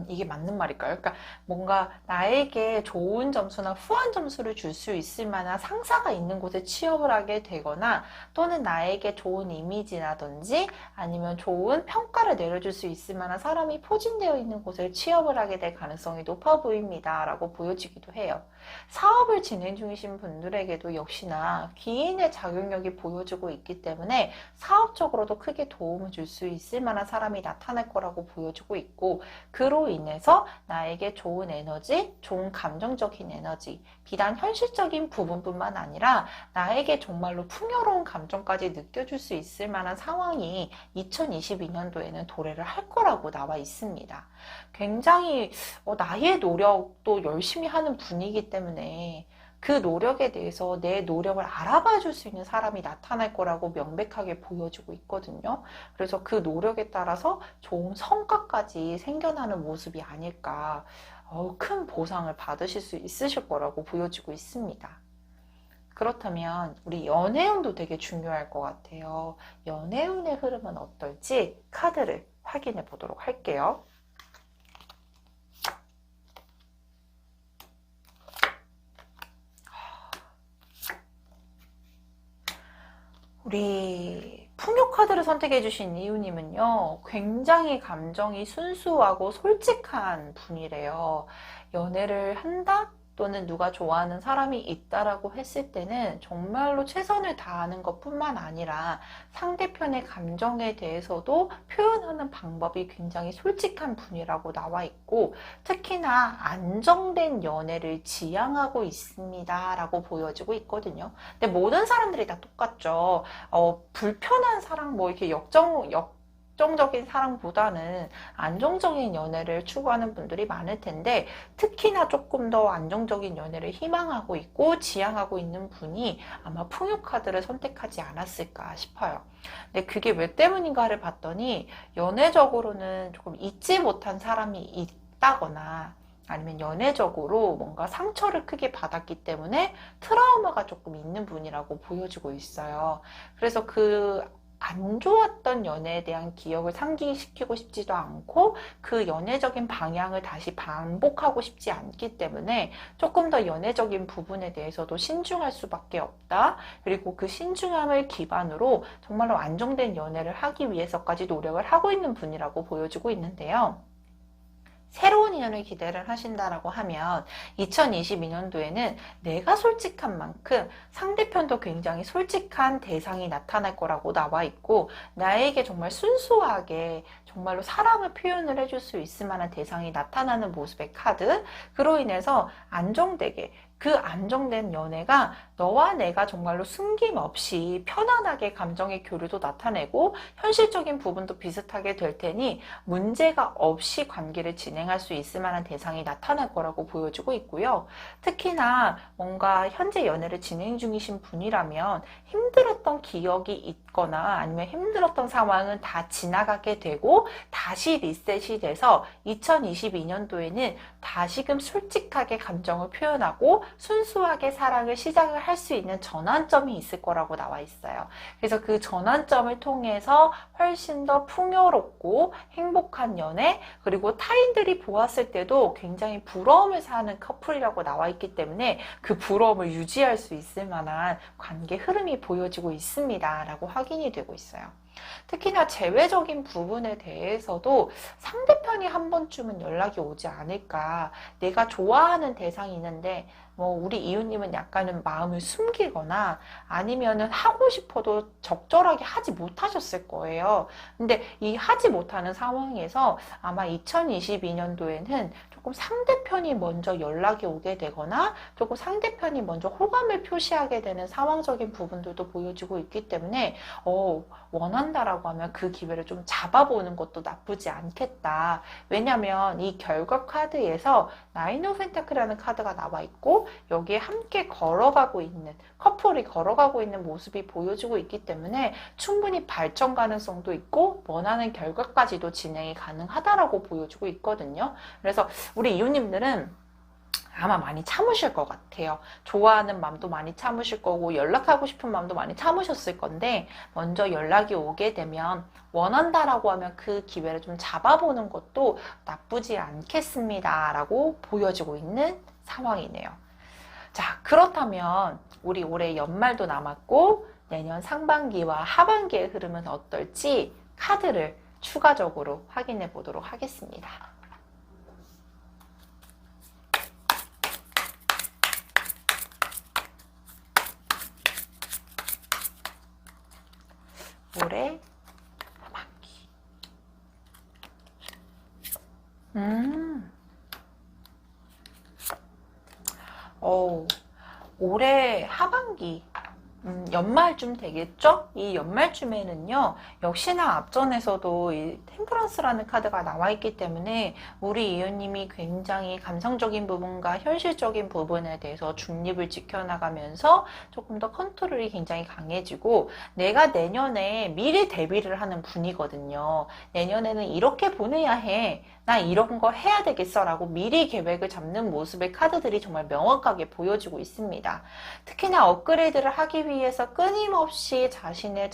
이게 맞는 말일까요? 그러니까 뭔가 나에게 좋은 점수나 후한 점수를 줄 수 있을 만한 상사가 있는 곳에 취업을 하게 되거나, 또는 나에게 좋은 이미지라든지 아니면 좋은 평가를 내려줄 수 있을 만한 사람이 포진되어 있는 곳에 취업을 하게 될 가능성이 높아 보입니다 라고 보여지기도 해요. 사업을 진행 중이신 분들에게도 역시나 기인의 작용력이 보여지고 있기 때문에 사업적으로도 크게 도움을 줄 수 있을 만한 사람이 나타날 거라고 보여지고 있고, 그로 인해서 나에게 좋은 에너지, 좋은 감정적인 에너지, 비단 현실적인 부분뿐만 아니라 나에게 정말로 풍요로운 감정까지 느껴줄 수 있을 만한 상황이 2022년도에는 도래를 할 거라고 나와 있습니다. 굉장히 나의 노력도 열심히 하는 분이기 때문에 그 노력에 대해서 내 노력을 알아봐 줄 수 있는 사람이 나타날 거라고 명백하게 보여지고 있거든요. 그래서 그 노력에 따라서 좋은 성과까지 생겨나는 모습이 아닐까, 큰 보상을 받으실 수 있으실 거라고 보여지고 있습니다. 그렇다면 우리 연애운도 되게 중요할 것 같아요. 연애운의 흐름은 어떨지 카드를 확인해 보도록 할게요. 우리 풍요카드를 선택해주신 이유님은요, 굉장히 감정이 순수하고 솔직한 분이래요. 연애를 한다? 또는 누가 좋아하는 사람이 있다라고 했을 때는 정말로 최선을 다하는 것뿐만 아니라 상대편의 감정에 대해서도 표현하는 방법이 굉장히 솔직한 분이라고 나와 있고, 특히나 안정된 연애를 지향하고 있습니다 라고 보여지고 있거든요. 근데 모든 사람들이 다 똑같죠. 불편한 사랑, 뭐 이렇게 역정적인 사랑보다는 안정적인 연애를 추구하는 분들이 많을 텐데, 특히나 조금 더 안정적인 연애를 희망하고 있고 지향하고 있는 분이 아마 풍요카드를 선택하지 않았을까 싶어요. 근데 그게 왜 때문인가를 봤더니 연애적으로는 조금 잊지 못한 사람이 있다거나, 아니면 연애적으로 뭔가 상처를 크게 받았기 때문에 트라우마가 조금 있는 분이라고 보여지고 있어요. 그래서 그 안 좋았던 연애에 대한 기억을 상기시키고 싶지도 않고 그 연애적인 방향을 다시 반복하고 싶지 않기 때문에 조금 더 연애적인 부분에 대해서도 신중할 수밖에 없다. 그리고 그 신중함을 기반으로 정말로 안정된 연애를 하기 위해서까지 노력을 하고 있는 분이라고 보여지고 있는데요. 새로운 인연을 기대를 하신다라고 하면 2022년도에는 내가 솔직한 만큼 상대편도 굉장히 솔직한 대상이 나타날 거라고 나와 있고, 나에게 정말 순수하게 정말로 사랑을 표현을 해줄 수 있을 만한 대상이 나타나는 모습의 카드. 그로 인해서 안정되게, 그 안정된 연애가 너와 내가 정말로 숨김없이 편안하게 감정의 교류도 나타내고 현실적인 부분도 비슷하게 될 테니 문제가 없이 관계를 진행할 수 있을 만한 대상이 나타날 거라고 보여지고 있고요. 특히나 뭔가 현재 연애를 진행 중이신 분이라면 힘들었던 기억이 있거나 아니면 힘들었던 상황은 다 지나가게 되고 다시 리셋이 돼서 2022년도에는 다시금 솔직하게 감정을 표현하고 순수하게 사랑을 시작을 할 수 있는 전환점이 있을 거라고 나와 있어요. 그래서 그 전환점을 통해서 훨씬 더 풍요롭고 행복한 연애, 그리고 타인들이 보았을 때도 굉장히 부러움을 사는 커플이라고 나와 있기 때문에 그 부러움을 유지할 수 있을 만한 관계 흐름이 보여지고 있습니다 라고 확인이 되고 있어요. 특히나 재회적인 부분에 대해서도 상대편이 한 번쯤은 연락이 오지 않을까. 내가 좋아하는 대상이 있는데 우리 이웃님은 약간은 마음을 숨기거나 아니면은 하고 싶어도 적절하게 하지 못하셨을 거예요. 근데 이 하지 못하는 상황에서 아마 2022년도에는 조금 상대편이 먼저 연락이 오게 되거나 조금 상대편이 먼저 호감을 표시하게 되는 상황적인 부분들도 보여지고 있기 때문에 원한다라고 하면 그 기회를 좀 잡아보는 것도 나쁘지 않겠다. 왜냐면 이 결과 카드에서 나인 오브 펜타클이라는 카드가 나와 있고 여기에 함께 걸어가고 있는 커플이 걸어가고 있는 모습이 보여지고 있기 때문에 충분히 발전 가능성도 있고 원하는 결과까지도 진행이 가능하다라고 보여지고 있거든요. 그래서 우리 이웃님들은 아마 많이 참으실 것 같아요. 좋아하는 마음도 많이 참으실 거고 연락하고 싶은 마음도 많이 참으셨을 건데 먼저 연락이 오게 되면 원한다라고 하면 그 기회를 좀 잡아보는 것도 나쁘지 않겠습니다 라고 보여지고 있는 상황이네요. 자, 그렇다면 우리 올해 연말도 남았고 내년 상반기와 하반기의 흐름은 어떨지 카드를 추가적으로 확인해 보도록 하겠습니다. 올해 하반기. 올해 하반기 연말쯤 되겠죠? 이 연말쯤에는요, 역시나 앞전에서도 이 템퍼런스라는 카드가 나와 있기 때문에 우리 이웃님이 굉장히 감성적인 부분과 현실적인 부분에 대해서 중립을 지켜나가면서 조금 더 컨트롤이 굉장히 강해지고 내가 내년에 미리 대비를 하는 분이거든요. 내년에는 이렇게 보내야 해. 나 이런 거 해야 되겠어 라고 미리 계획을 잡는 모습의 카드들이 정말 명확하게 보여지고 있습니다. 특히나 업그레이드를 하기 위해서 끊임없이 자신의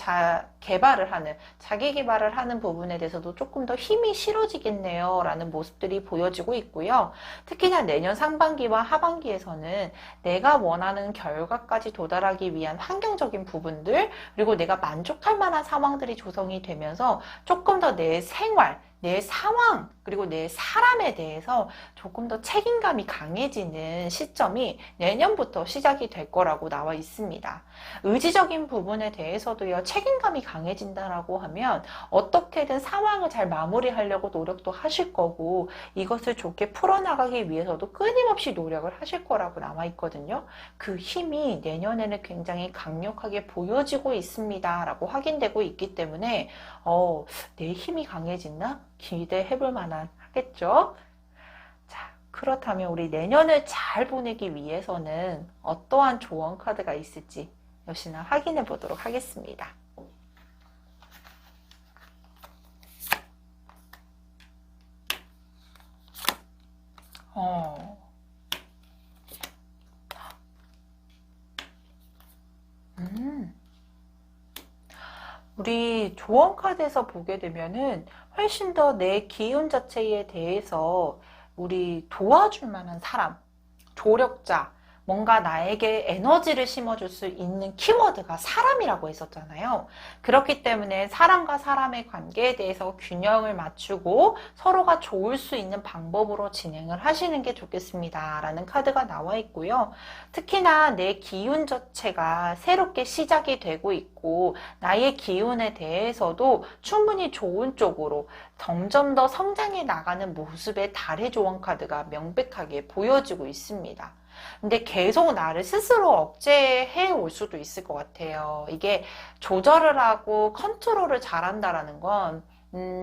개발을 하는, 자기 개발을 하는 부분에 대해서도 조금 더 힘이 실어지겠네요 라는 모습들이 보여지고 있고요. 특히나 내년 상반기와 하반기에서는 내가 원하는 결과까지 도달하기 위한 환경적인 부분들, 그리고 내가 만족할 만한 상황들이 조성이 되면서 조금 더 내 생활, 내 상황, 그리고 내 사람에 대해서 조금 더 책임감이 강해지는 시점이 내년부터 시작이 될 거라고 나와 있습니다. 의지적인 부분에 대해서도요, 책임감이 강해진다라고 하면 어떻게든 상황을 잘 마무리하려고 노력도 하실 거고 이것을 좋게 풀어나가기 위해서도 끊임없이 노력을 하실 거라고 나와 있거든요. 그 힘이 내년에는 굉장히 강력하게 보여지고 있습니다. 라고 확인되고 있기 때문에 내 힘이 강해진다? 기대해 볼 만한 하겠죠? 자, 그렇다면 우리 내년을 잘 보내기 위해서는 어떠한 조언 카드가 있을지 역시나 확인해 보도록 하겠습니다. 우리 조언 카드에서 보게 되면은 훨씬 더 내 기운 자체에 대해서 우리 도와줄 만한 사람, 조력자, 뭔가 나에게 에너지를 심어줄 수 있는 키워드가 사람이라고 했었잖아요. 그렇기 때문에 사람과 사람의 관계에 대해서 균형을 맞추고 서로가 좋을 수 있는 방법으로 진행을 하시는 게 좋겠습니다. 라는 카드가 나와 있고요. 특히나 내 기운 자체가 새롭게 시작이 되고 있고 나의 기운에 대해서도 충분히 좋은 쪽으로 점점 더 성장해 나가는 모습의 달의 조언 카드가 명백하게 보여지고 있습니다. 근데 계속 나를 스스로 억제해 올 수도 있을 것 같아요. 이게 조절을 하고 컨트롤을 잘한다라는 건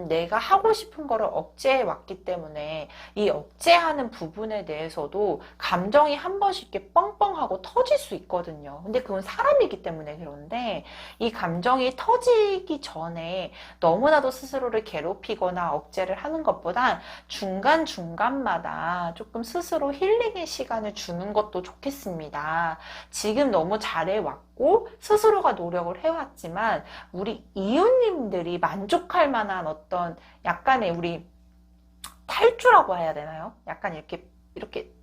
내가 하고 싶은 거를 억제해 왔기 때문에 이 억제하는 부분에 대해서도 감정이 한 번씩 이렇게 뻥뻥하고 터질 수 있거든요. 근데 그건 사람이기 때문에 그런데 이 감정이 터지기 전에 너무나도 스스로를 괴롭히거나 억제를 하는 것보단 중간중간마다 조금 스스로 힐링의 시간을 주는 것도 좋겠습니다. 지금 너무 잘해왔고 스스로가 노력을 해왔지만 우리 이웃님들이 만족할 만한 어떤 약간의 우리 탈주라고 해야 되나요? 약간 이렇게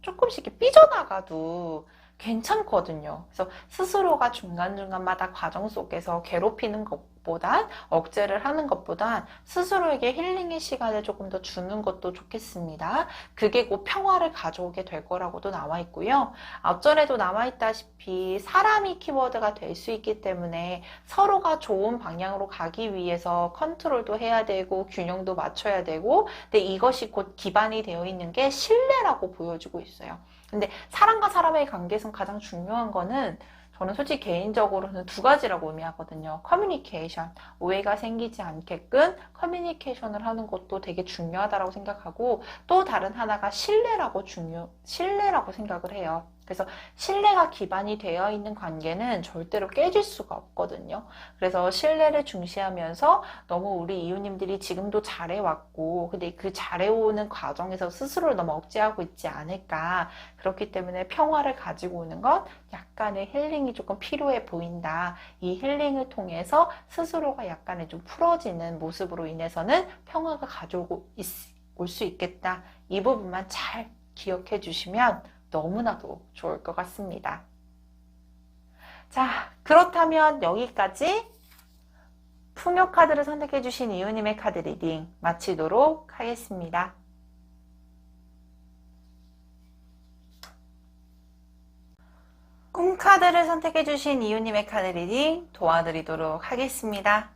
조금씩 이렇게 삐져나가도 괜찮거든요. 그래서 스스로가 중간중간마다 과정 속에서 괴롭히는 것보단 억제를 하는 것보단 스스로에게 힐링의 시간을 조금 더 주는 것도 좋겠습니다. 그게 곧 평화를 가져오게 될 거라고도 나와 있고요. 앞전에도 나와 있다시피 사람이 키워드가 될 수 있기 때문에 서로가 좋은 방향으로 가기 위해서 컨트롤도 해야 되고 균형도 맞춰야 되고 근데 이것이 곧 기반이 되어 있는 게 신뢰라고 보여지고 있어요. 근데 사람과 사람의 관계에서 가장 중요한 거는 저는 솔직히 개인적으로는 두 가지라고 의미하거든요. 커뮤니케이션, 오해가 생기지 않게끔 커뮤니케이션을 하는 것도 되게 중요하다고 생각하고 또 다른 하나가 신뢰라고 생각을 해요. 그래서 신뢰가 기반이 되어 있는 관계는 절대로 깨질 수가 없거든요. 그래서 신뢰를 중시하면서 너무 우리 이웃님들이 지금도 잘해왔고 근데 그 잘해오는 과정에서 스스로를 너무 억제하고 있지 않을까. 그렇기 때문에 평화를 가지고 오는 건 약간의 힐링이 조금 필요해 보인다. 이 힐링을 통해서 스스로가 약간의 좀 풀어지는 모습으로 인해서는 평화가 가져올 수 있겠다. 이 부분만 잘 기억해 주시면 너무나도 좋을 것 같습니다. 자, 그렇다면 여기까지 풍요 카드를 선택해 주신 이웃님의 카드 리딩 마치도록 하겠습니다. 꿈 카드를 선택해 주신 이웃님의 카드 리딩 도와드리도록 하겠습니다.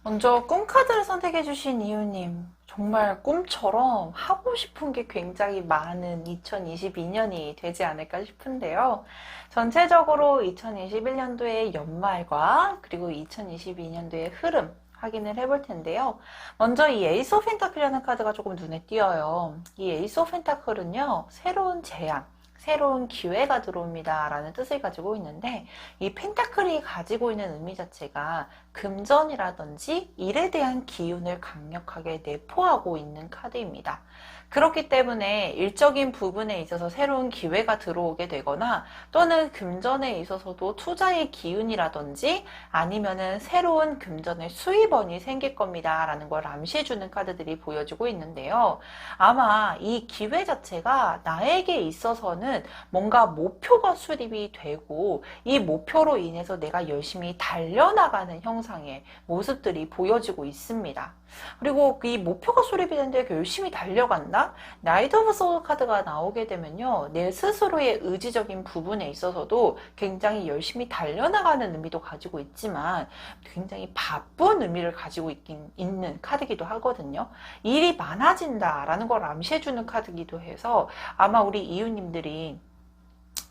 먼저 꿈카드를 선택해주신 이유님, 정말 꿈처럼 하고 싶은 게 굉장히 많은 2022년이 되지 않을까 싶은데요. 전체적으로 2021년도의 연말과 그리고 2022년도의 흐름 확인을 해볼 텐데요. 먼저 이 에이스 오브 펜타클이라는 카드가 조금 눈에 띄어요. 이 에이스 오브 펜타클은요, 새로운 제안, 새로운 기회가 들어옵니다 라는 뜻을 가지고 있는데 이 펜타클이 가지고 있는 의미 자체가 금전이라든지 일에 대한 기운을 강력하게 내포하고 있는 카드입니다. 그렇기 때문에 일적인 부분에 있어서 새로운 기회가 들어오게 되거나 또는 금전에 있어서도 투자의 기운이라든지 아니면은 새로운 금전의 수입원이 생길 겁니다 라는 걸 암시해주는 카드들이 보여지고 있는데요. 아마 이 기회 자체가 나에게 있어서는 뭔가 목표가 수립이 되고 이 목표로 인해서 내가 열심히 달려나가는 형상의 모습들이 보여지고 있습니다. 그리고 이 목표가 수립이 되는데 열심히 달려간다? 나이트 오브 소울 카드가 나오게 되면요. 내 스스로의 의지적인 부분에 있어서도 굉장히 열심히 달려나가는 의미도 가지고 있지만 굉장히 바쁜 의미를 가지고 있는 카드기도 하거든요. 일이 많아진다라는 걸 암시해주는 카드기도 해서 아마 우리 이웃님들이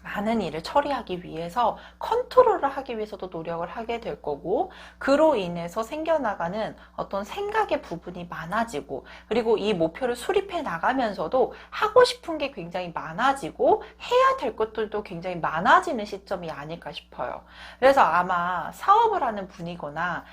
많은 일을 처리하기 위해서 컨트롤을 하기 위해서도 노력을 하게 될 거고, 그로 인해서 생겨나가는 어떤 생각의 부분이 많아지고, 그리고 이 목표를 수립해 나가면서도 하고 싶은 게 굉장히 많아지고 해야 될 것들도 굉장히 많아지는 시점이 아닐까 싶어요. 그래서 아마 사업을 하는 분이거나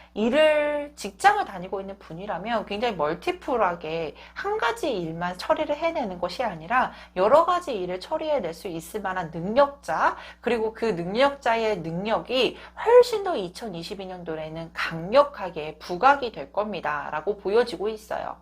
직장을 다니고 있는 분이라면 굉장히 멀티플하게 한 가지 일만 처리를 해내는 것이 아니라 여러 가지 일을 처리해낼 수 있을 만한 능력자, 그리고 그 능력자의 능력이 훨씬 더 2022년도에는 강력하게 부각이 될 겁니다 라고 보여지고 있어요.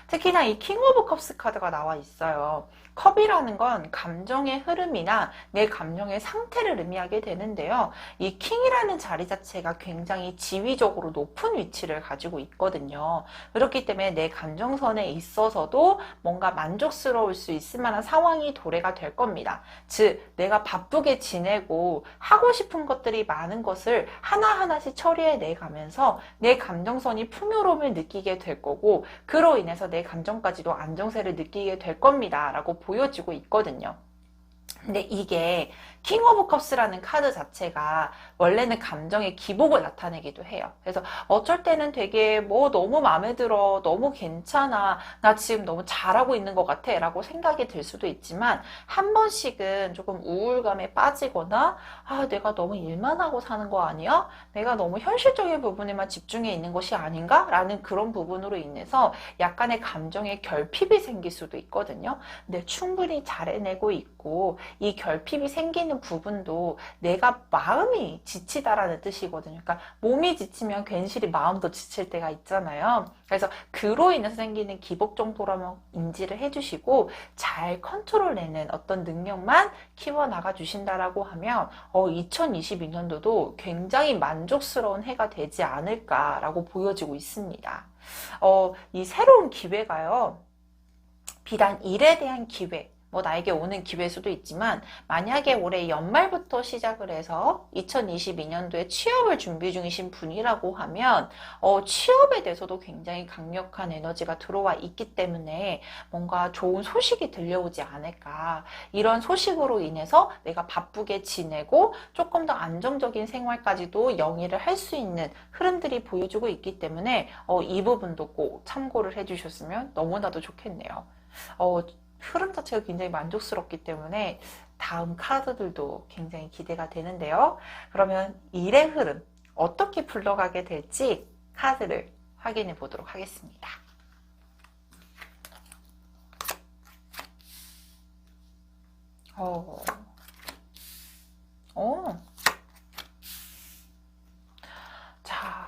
특히나 이 킹 오브 컵스 카드가 나와 있어요. 컵이라는 건 감정의 흐름이나 내 감정의 상태를 의미하게 되는데요. 이 킹이라는 자리 자체가 굉장히 지위적으로 높은 위치를 가지고 있거든요. 그렇기 때문에 내 감정선에 있어서도 뭔가 만족스러울 수 있을 만한 상황이 도래가 될 겁니다. 즉, 내가 바쁘게 지내고 하고 싶은 것들이 많은 것을 하나하나씩 처리해 내가면서 내 감정선이 풍요로움을 느끼게 될 거고, 그로 인해서 내 감정까지도 안정세를 느끼게 될 겁니다 라고 보여지고 있거든요. 근데 이게 킹 오브 컵스라는 카드 자체가 원래는 감정의 기복을 나타내기도 해요. 그래서 어쩔 때는 되게 뭐 너무 마음에 들어, 너무 괜찮아, 나 지금 너무 잘하고 있는 것 같아 라고 생각이 들 수도 있지만, 한 번씩은 조금 우울감에 빠지거나 내가 너무 일만 하고 사는 거 아니야? 내가 너무 현실적인 부분에만 집중해 있는 것이 아닌가? 라는 그런 부분으로 인해서 약간의 감정의 결핍이 생길 수도 있거든요. 근데 충분히 잘 해내고 있고, 이 결핍이 생기는 부분도 내가 마음이 지치다라는 뜻이거든요. 그러니까 몸이 지치면 괜시리 마음도 지칠 때가 있잖아요. 그래서 그로 인해서 생기는 기복 정도라면 인지를 해주시고 잘 컨트롤내는 어떤 능력만 키워나가 주신다라고 하면 2022년도도 굉장히 만족스러운 해가 되지 않을까라고 보여지고 있습니다. 이 새로운 기회가요. 비단 일에 대한 기회, 나에게 오는 기회일 수도 있지만, 만약에 올해 연말부터 시작을 해서 2022년도에 취업을 준비 중이신 분이라고 하면 취업에 대해서도 굉장히 강력한 에너지가 들어와 있기 때문에 뭔가 좋은 소식이 들려오지 않을까. 이런 소식으로 인해서 내가 바쁘게 지내고 조금 더 안정적인 생활까지도 영위를 할 수 있는 흐름들이 보여주고 있기 때문에 이 부분도 꼭 참고를 해주셨으면 너무나도 좋겠네요. 흐름 자체가 굉장히 만족스럽기 때문에 다음 카드들도 굉장히 기대가 되는데요. 그러면 일의 흐름 어떻게 풀러가게 될지 카드를 확인해 보도록 하겠습니다.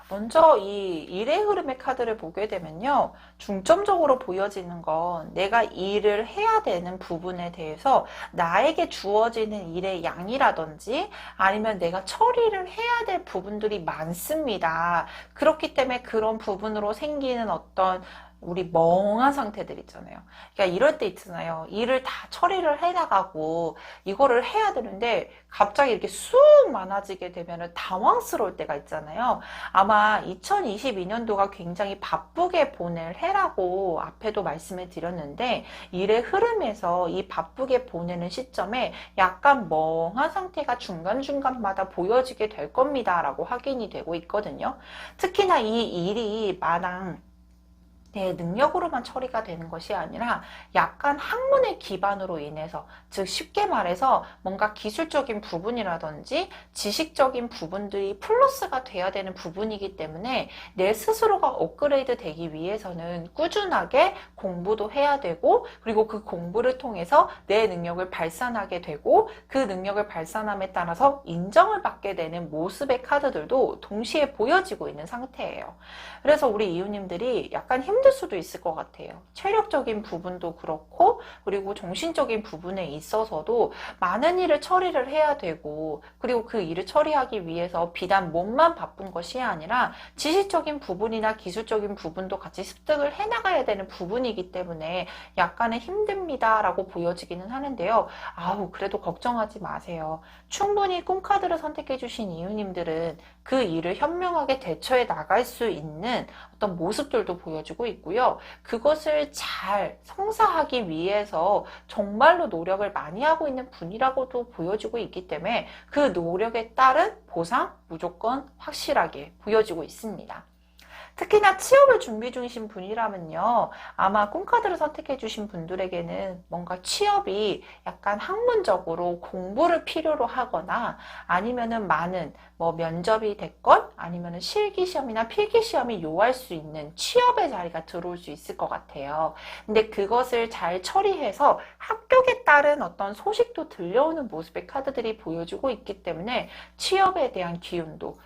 먼저 이 일의 흐름의 카드를 보게 되면요. 중점적으로 보여지는 건 내가 일을 해야 되는 부분에 대해서 나에게 주어지는 일의 양이라든지 아니면 내가 처리를 해야 될 부분들이 많습니다. 그렇기 때문에 그런 부분으로 생기는 어떤 우리 멍한 상태들 있잖아요. 그러니까 이럴 때 있잖아요. 일을 다 처리를 해나가고 이거를 해야 되는데 갑자기 이렇게 쑥 많아지게 되면 당황스러울 때가 있잖아요. 아마 2022년도가 굉장히 바쁘게 보낼 해라고 앞에도 말씀을 드렸는데, 일의 흐름에서 이 바쁘게 보내는 시점에 약간 멍한 상태가 중간중간마다 보여지게 될 겁니다 라고 확인이 되고 있거든요. 특히나 이 일이 마냥 내 능력으로만 처리가 되는 것이 아니라 약간 학문의 기반으로 인해서, 즉 쉽게 말해서 뭔가 기술적인 부분이라든지 지식적인 부분들이 플러스가 돼야 되는 부분이기 때문에 내 스스로가 업그레이드 되기 위해서는 꾸준하게 공부도 해야 되고, 그리고 그 공부를 통해서 내 능력을 발산하게 되고, 그 능력을 발산함에 따라서 인정을 받게 되는 모습의 카드들도 동시에 보여지고 있는 상태예요. 그래서 우리 이웃님들이 약간 힘들 수도 있을 것 같아요. 체력적인 부분도 그렇고, 그리고 정신적인 부분에 있어서도 많은 일을 처리를 해야 되고, 그리고 그 일을 처리하기 위해서 비단 몸만 바쁜 것이 아니라 지식적인 부분이나 기술적인 부분도 같이 습득을 해나가야 되는 부분이기 때문에 약간은 힘듭니다 라고 보여지기는 하는데요. 그래도 걱정하지 마세요. 충분히 꿈카드를 선택해 주신 이웃님들은 그 일을 현명하게 대처해 나갈 수 있는 어떤 모습들도 보여주고 있고요. 그것을 잘 성사하기 위해서 정말로 노력을 많이 하고 있는 분이라고도 보여지고 있기 때문에 그 노력에 따른 보상 무조건 확실하게 보여지고 있습니다. 특히나 취업을 준비 중이신 분이라면요. 아마 꿈카드를 선택해 주신 분들에게는 뭔가 취업이 약간 학문적으로 공부를 필요로 하거나 아니면은 많은 뭐 면접이 됐건 아니면은 실기시험이나 필기시험이 요할 수 있는 취업의 자리가 들어올 수 있을 것 같아요. 근데 그것을 잘 처리해서 합격에 따른 어떤 소식도 들려오는 모습의 카드들이 보여주고 있기 때문에 취업에 대한 기운도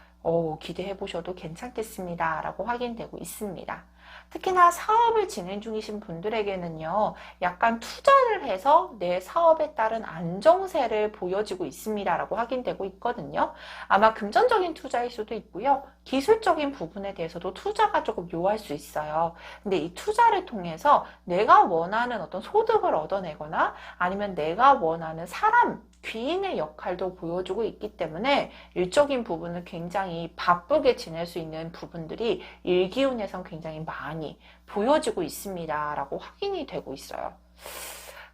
기대해 보셔도 괜찮겠습니다. 라고 확인되고 있습니다. 특히나 사업을 진행 중이신 분들에게는요, 약간 투자를 해서 내 사업에 따른 안정세를 보여지고 있습니다. 라고 확인되고 있거든요. 아마 금전적인 투자일 수도 있고요. 기술적인 부분에 대해서도 투자가 조금 요할 수 있어요. 근데 이 투자를 통해서 내가 원하는 어떤 소득을 얻어내거나 아니면 내가 원하는 사람, 귀인의 역할도 보여주고 있기 때문에 일적인 부분을 굉장히 바쁘게 지낼 수 있는 부분들이 일기운에선 굉장히 많이 보여지고 있습니다. 라고 확인이 되고 있어요.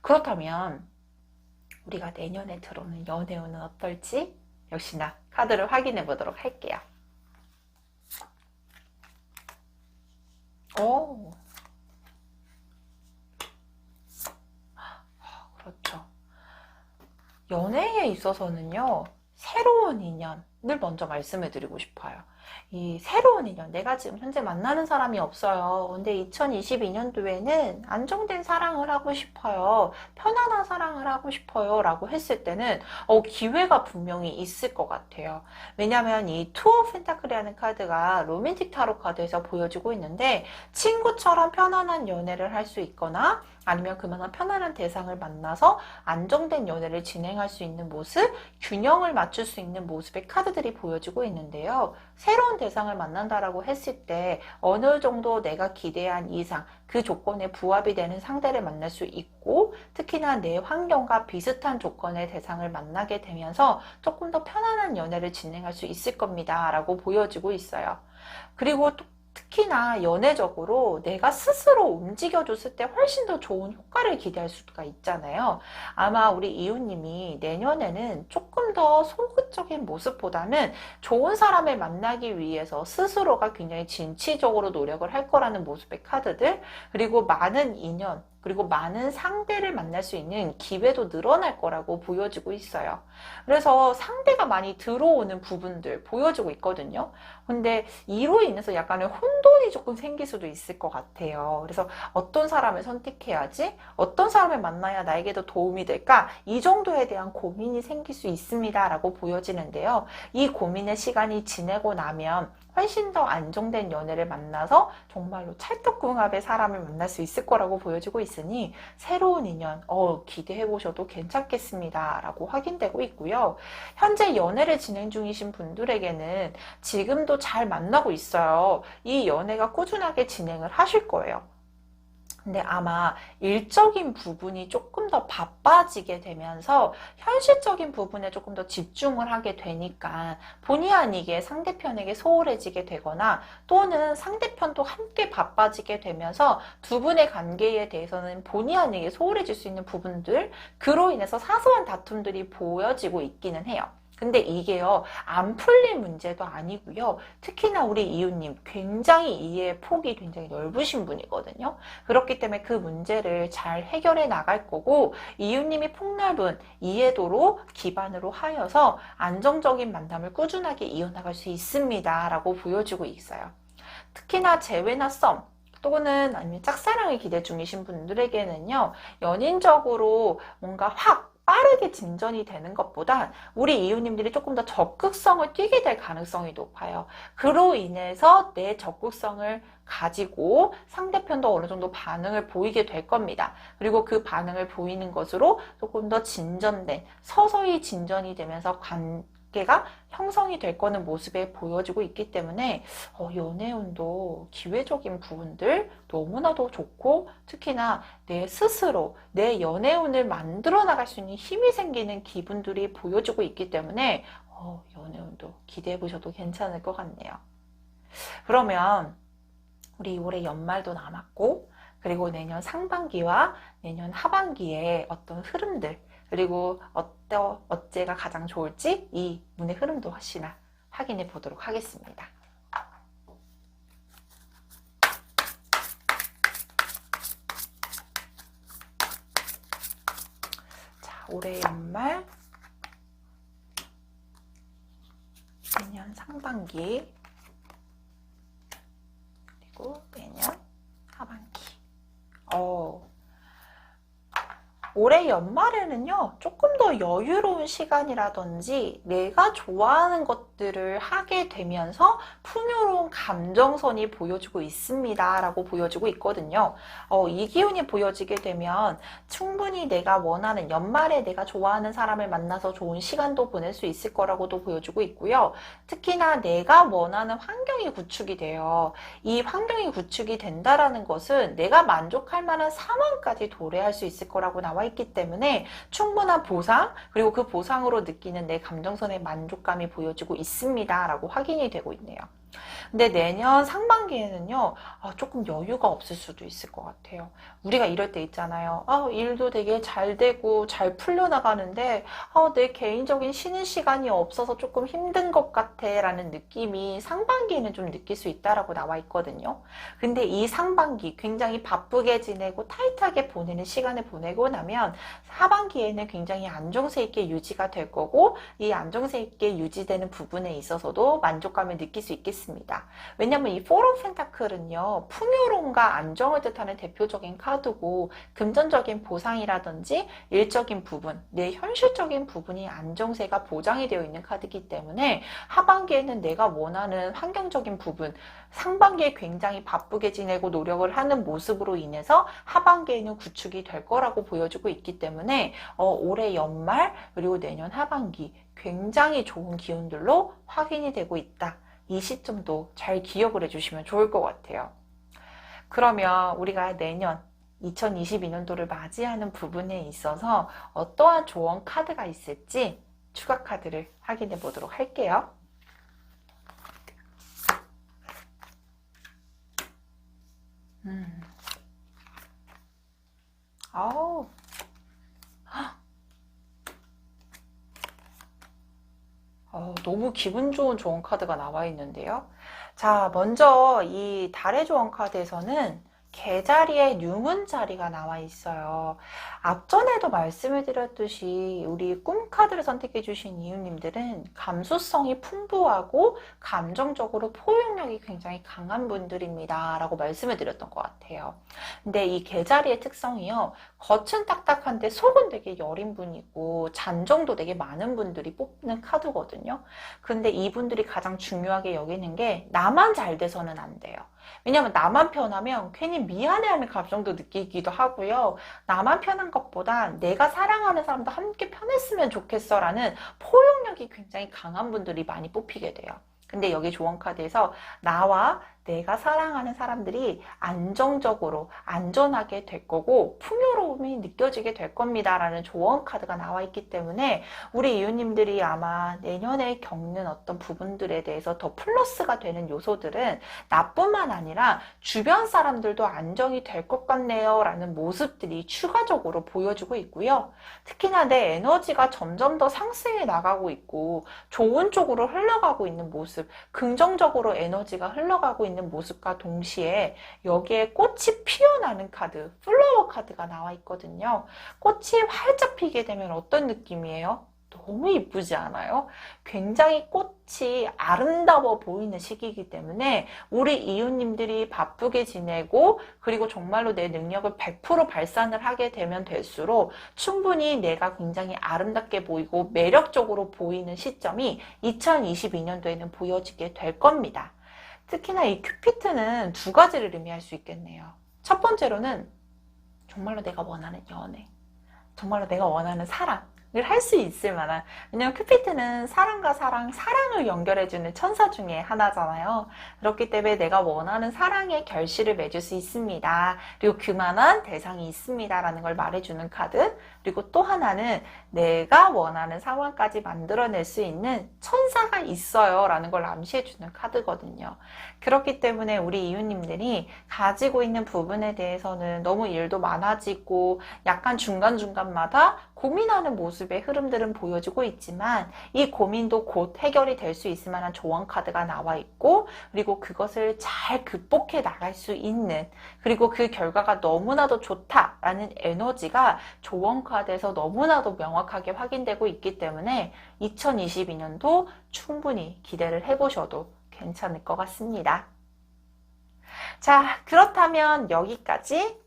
그렇다면 우리가 내년에 들어오는 연애운은 어떨지 역시나 카드를 확인해 보도록 할게요. 그렇죠. 연애에 있어서는요, 새로운 인연을 먼저 말씀을 드리고 싶어요. 이 새로운 인연, 내가 지금 현재 만나는 사람이 없어요. 근데 2022년도에는 안정된 사랑을 하고 싶어요. 편안한 사랑을 하고 싶어요. 라고 했을 때는 기회가 분명히 있을 것 같아요. 왜냐하면 이 투어 펜타클이라는 카드가 로맨틱 타로 카드에서 보여주고 있는데 친구처럼 편안한 연애를 할 수 있거나 아니면 그만한 편안한 대상을 만나서 안정된 연애를 진행할 수 있는 모습, 균형을 맞출 수 있는 모습의 카드들이 보여지고 있는데요. 새로운 대상을 만난다라고 했을 때 어느 정도 내가 기대한 이상 그 조건에 부합이 되는 상대를 만날 수 있고 특히나 내 환경과 비슷한 조건의 대상을 만나게 되면서 조금 더 편안한 연애를 진행할 수 있을 겁니다. 라고 보여지고 있어요. 그리고 또 특히나 연애적으로 내가 스스로 움직여줬을 때 훨씬 더 좋은 효과를 기대할 수가 있잖아요. 아마 우리 이웃님이 내년에는 조금 더 소극적인 모습보다는 좋은 사람을 만나기 위해서 스스로가 굉장히 진취적으로 노력을 할 거라는 모습의 카드들, 그리고 많은 인연, 그리고 많은 상대를 만날 수 있는 기회도 늘어날 거라고 보여지고 있어요. 그래서 상대가 많이 들어오는 부분들 보여지고 있거든요. 근데 이로 인해서 약간의 혼돈이 조금 생길 수도 있을 것 같아요. 그래서 어떤 사람을 선택해야지? 어떤 사람을 만나야 나에게 더 도움이 될까? 이 정도에 대한 고민이 생길 수 있습니다. 라고 보여지는데요. 이 고민의 시간이 지내고 나면 훨씬 더 안정된 연애를 만나서 정말로 찰떡궁합의 사람을 만날 수 있을 거라고 보여지고 있으니 새로운 인연 기대해 보셔도 괜찮겠습니다. 라고 확인되고 있고요. 현재 연애를 진행 중이신 분들에게는 지금도 잘 만나고 있어요. 이 연애가 꾸준하게 진행을 하실 거예요. 근데 아마 일적인 부분이 조금 더 바빠지게 되면서 현실적인 부분에 조금 더 집중을 하게 되니까 본의 아니게 상대편에게 소홀해지게 되거나 또는 상대편도 함께 바빠지게 되면서 두 분의 관계에 대해서는 본의 아니게 소홀해질 수 있는 부분들, 그로 인해서 사소한 다툼들이 보여지고 있기는 해요. 근데 이게요, 안 풀릴 문제도 아니고요. 특히나 우리 이웃님 굉장히 이해의 폭이 굉장히 넓으신 분이거든요. 그렇기 때문에 그 문제를 잘 해결해 나갈 거고 이웃님이 폭넓은 이해도로 기반으로 하여서 안정적인 만남을 꾸준하게 이어나갈 수 있습니다. 라고 보여주고 있어요. 특히나 재회나 썸 또는 아니면 짝사랑을 기대 중이신 분들에게는요, 연인적으로 뭔가 빠르게 진전이 되는 것보다 우리 이웃님들이 조금 더 적극성을 띠게 될 가능성이 높아요. 그로 인해서 내 적극성을 가지고 상대편도 어느 정도 반응을 보이게 될 겁니다. 그리고 그 반응을 보이는 것으로 조금 더 진전된, 서서히 진전이 되면서 관계가 형성이 될 거는 모습에 보여지고 있기 때문에 연애운도 기회적인 부분들 너무나도 좋고 특히나 내 스스로 내 연애운을 만들어 나갈 수 있는 힘이 생기는 기분들이 보여지고 있기 때문에 연애운도 기대해 보셔도 괜찮을 것 같네요. 그러면 우리 올해 연말도 남았고, 그리고 내년 상반기와 내년 하반기의 어떤 흐름들, 그리고 어째가 가장 좋을지 이 운의 흐름도 혹시나 확인해 보도록 하겠습니다. 자, 올해 연말, 내년 상반기, 그리고 내년 하반기. 올해 연말에는요, 조금 더 여유로운 시간이라든지 내가 좋아하는 것들을 하게 되면서 풍요로운 감정선이 보여주고 있습니다 라고 보여주고 있거든요. 이 기운이 보여지게 되면 충분히 내가 원하는, 연말에 내가 좋아하는 사람을 만나서 좋은 시간도 보낼 수 있을 거라고도 보여주고 있고요. 특히나 내가 원하는 환경이 구축이 돼요. 이 환경이 구축이 된다라는 것은 내가 만족할 만한 상황까지 도래할 수 있을 거라고 나와 있기 때문에 충분한 보상, 그리고 그 보상으로 느끼는 내 감정선의 만족감이 보여지고 있습니다 라고 확인이 되고 있네요. 근데 내년 상반기에는요, 조금 여유가 없을 수도 있을 것 같아요. 우리가 이럴 때 있잖아요. 일도 되게 잘 되고 잘 풀려나가는데 내 개인적인 쉬는 시간이 없어서 조금 힘든 것 같아 라는 느낌이 상반기에는 좀 느낄 수 있다라고 나와 있거든요. 근데 이 상반기 굉장히 바쁘게 지내고 타이트하게 보내는 시간을 보내고 나면 하반기에는 굉장히 안정세 있게 유지가 될 거고, 이 안정세 있게 유지되는 부분에 있어서도 만족감을 느낄 수 있겠습니다. 왜냐면 이 포 오브 펜타클은요, 풍요로움과 안정을 뜻하는 대표적인 카드고, 금전적인 보상이라든지 일적인 부분, 내 현실적인 부분이 안정세가 보장이 되어 있는 카드이기 때문에 하반기에는 내가 원하는 환경적인 부분, 상반기에 굉장히 바쁘게 지내고 노력을 하는 모습으로 인해서 하반기에는 구축이 될 거라고 보여주고 있기 때문에 올해 연말 그리고 내년 하반기 굉장히 좋은 기운들로 확인이 되고 있다. 이 시점도 잘 기억을 해주시면 좋을 것 같아요. 그러면 우리가 내년 2022년도를 맞이하는 부분에 있어서 어떠한 조언 카드가 있을지 추가 카드를 확인해 보도록 할게요. 너무 기분 좋은 조언 카드가 나와 있는데요. 자, 먼저 이 달의 조언 카드에서는 개자리에 뉴문 자리가 나와 있어요. 앞전에도 말씀을 드렸듯이 우리 꿈 카드를 선택해 주신 이웃님들은 감수성이 풍부하고 감정적으로 포용력이 굉장히 강한 분들입니다 라고 말씀을 드렸던 것 같아요. 근데 이 개자리의 특성이요, 겉은 딱딱한데 속은 되게 여린 분이고 잔정도 되게 많은 분들이 뽑는 카드거든요. 근데 이분들이 가장 중요하게 여기는 게 나만 잘 돼서는 안 돼요. 왜냐면 나만 편하면 괜히 미안해하는 감정도 느끼기도 하고요. 나만 편한 것보다 내가 사랑하는 사람도 함께 편했으면 좋겠어 라는 포용력이 굉장히 강한 분들이 많이 뽑히게 돼요. 근데 여기 조언 카드에서 나와 내가 사랑하는 사람들이 안정적으로 안전하게 될 거고 풍요로움이 느껴지게 될 겁니다 라는 조언 카드가 나와 있기 때문에 우리 이웃님들이 아마 내년에 겪는 어떤 부분들에 대해서 더 플러스가 되는 요소들은 나뿐만 아니라 주변 사람들도 안정이 될 것 같네요 라는 모습들이 추가적으로 보여주고 있고요. 특히나 내 에너지가 점점 더 상승해 나가고 있고 좋은 쪽으로 흘러가고 있는 모습, 긍정적으로 에너지가 흘러가고 있는 모습과 동시에 여기에 꽃이 피어나는 카드, 플라워 카드가 나와 있거든요. 꽃이 활짝 피게 되면 어떤 느낌이에요? 너무 이쁘지 않아요? 굉장히 꽃이 아름다워 보이는 시기이기 때문에 우리 이웃님들이 바쁘게 지내고 그리고 정말로 내 능력을 100% 발산을 하게 되면 될수록 충분히 내가 굉장히 아름답게 보이고 매력적으로 보이는 시점이 2022년도에는 보여지게 될 겁니다. 특히나 이 큐피트는 두 가지를 의미할 수 있겠네요. 첫 번째로는 정말로 내가 원하는 연애, 정말로 내가 원하는 사랑을 할 수 있을 만한, 왜냐면 큐피트는 사랑과 사랑을 연결해주는 천사 중에 하나잖아요. 그렇기 때문에 내가 원하는 사랑의 결실을 맺을 수 있습니다. 그리고 그만한 대상이 있습니다 라는 걸 말해주는 카드. 그리고 또 하나는 내가 원하는 상황까지 만들어낼 수 있는 천사가 있어요 라는 걸 암시해주는 카드거든요. 그렇기 때문에 우리 이웃님들이 가지고 있는 부분에 대해서는 너무 일도 많아지고 약간 중간중간마다 고민하는 모습의 흐름들은 보여주고 있지만 이 고민도 곧 해결이 될 수 있을 만한 조언 카드가 나와 있고, 그리고 그것을 잘 극복해 나갈 수 있는, 그리고 그 결과가 너무나도 좋다라는 에너지가 조언 카드에서 너무나도 명확하게 확인되고 있기 때문에 2022년도 충분히 기대를 해보셔도 괜찮을 것 같습니다. 자, 그렇다면 여기까지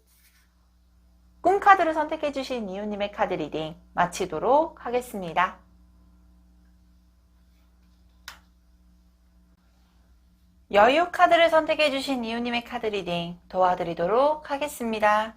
꿈카드를 선택해주신 이웃님의 카드 리딩 마치도록 하겠습니다. 여유 카드를 선택해주신 이웃님의 카드 리딩 도와드리도록 하겠습니다.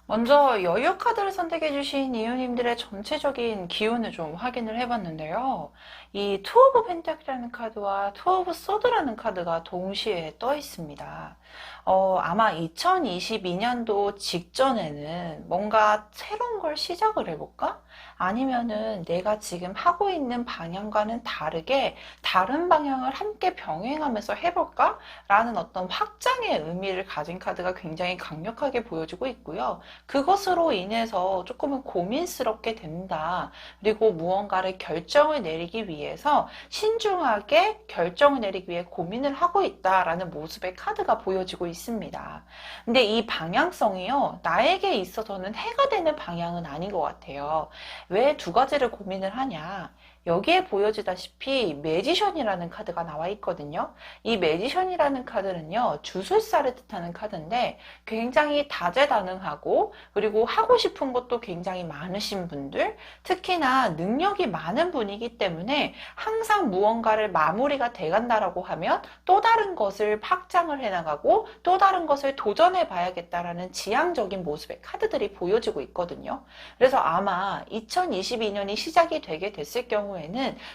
먼저 여유 카드를 선택해주신 이웃님들의 전체적인 기운을 좀 확인을 해봤는데요. 이 투 오브 펜타클이라는 카드와 투 오브 소드라는 카드가 동시에 떠 있습니다. 아마 2022년도 직전에는 뭔가 새로운 걸 시작을 해볼까? 아니면은 내가 지금 하고 있는 방향과는 다르게 다른 방향을 함께 병행하면서 해볼까? 라는 어떤 확장의 의미를 가진 카드가 굉장히 강력하게 보여지고 있고요. 그것으로 인해서 조금은 고민스럽게 된다. 그리고 무언가를 결정을 내리기 위해서 신중하게 결정을 내리기 위해 고민을 하고 있다라는 모습의 카드가 보여지고 있습니다. 근데 이 방향성이요, 나에게 있어서는 해가 되는 방향은 아닌 것 같아요. 왜 두 가지를 고민을 하냐? 여기에 보여지다시피 매지션이라는 카드가 나와 있거든요. 이 매지션이라는 카드는요, 주술사를 뜻하는 카드인데 굉장히 다재다능하고, 그리고 하고 싶은 것도 굉장히 많으신 분들, 특히나 능력이 많은 분이기 때문에 항상 무언가를 마무리가 돼간다라고 하면 또 다른 것을 확장을 해나가고 또 다른 것을 도전해 봐야겠다라는 지향적인 모습의 카드들이 보여지고 있거든요. 그래서 아마 2022년이 시작이 되게 됐을 경우에는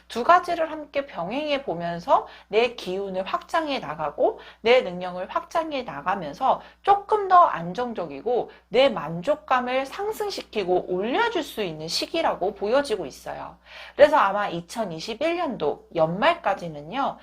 두 가지를 함께 병행해 보면서 내 기운을 확장해 나가고 내 능력을 확장해 나가면서 조금 더 안정적이고 내 만족감을 상승시키고 올려줄 수 있는 시기라고 보여지고 있어요. 그래서 아마 2021년도 연말까지는요,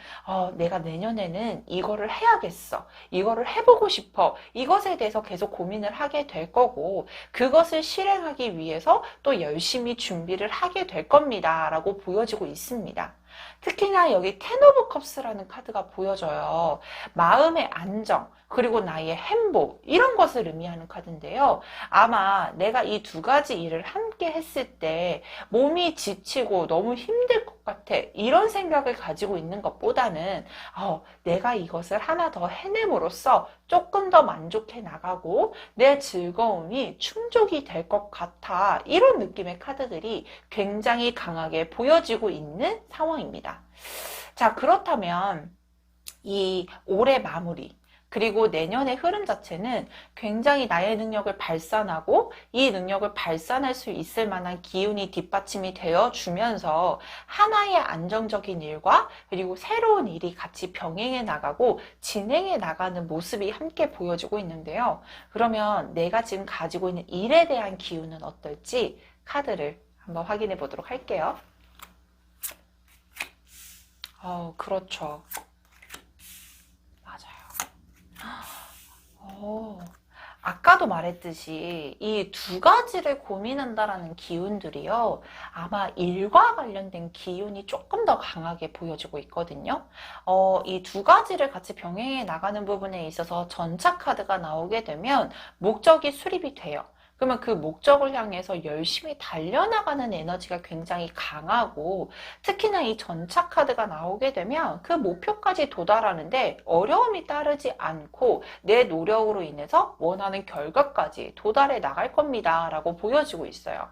내가 내년에는 이거를 해야겠어, 이거를 해보고 싶어, 이것에 대해서 계속 고민을 하게 될 거고, 그것을 실행하기 위해서 또 열심히 준비를 하게 될 겁니다 라고 보여지고 있습니다. 특히나 여기 텐 오브 컵스라는 카드가 보여져요. 마음의 안정, 그리고 나의 행복, 이런 것을 의미하는 카드인데요. 아마 내가 이 두 가지 일을 함께 했을 때 몸이 지치고 너무 힘들 것 같아, 이런 생각을 가지고 있는 것보다는 내가 이것을 하나 더 해냄으로써 조금 더 만족해 나가고 내 즐거움이 충족이 될 것 같아, 이런 느낌의 카드들이 굉장히 강하게 보여지고 있는 상황입니다. 자, 그렇다면 이 올해 마무리, 그리고 내년의 흐름 자체는 굉장히 나의 능력을 발산하고 이 능력을 발산할 수 있을 만한 기운이 뒷받침이 되어 주면서 하나의 안정적인 일과 그리고 새로운 일이 같이 병행해 나가고 진행해 나가는 모습이 함께 보여지고 있는데요. 그러면 내가 지금 가지고 있는 일에 대한 기운은 어떨지 카드를 한번 확인해 보도록 할게요. 그렇죠. 아까도 말했듯이 이 두 가지를 고민한다라는 기운들이요, 아마 일과 관련된 기운이 조금 더 강하게 보여지고 있거든요. 이 두 가지를 같이 병행해 나가는 부분에 있어서 전차 카드가 나오게 되면 목적이 수립이 돼요. 그러면 그 목적을 향해서 열심히 달려나가는 에너지가 굉장히 강하고, 특히나 이 전차 카드가 나오게 되면 그 목표까지 도달하는데 어려움이 따르지 않고 내 노력으로 인해서 원하는 결과까지 도달해 나갈 겁니다 라고 보여지고 있어요.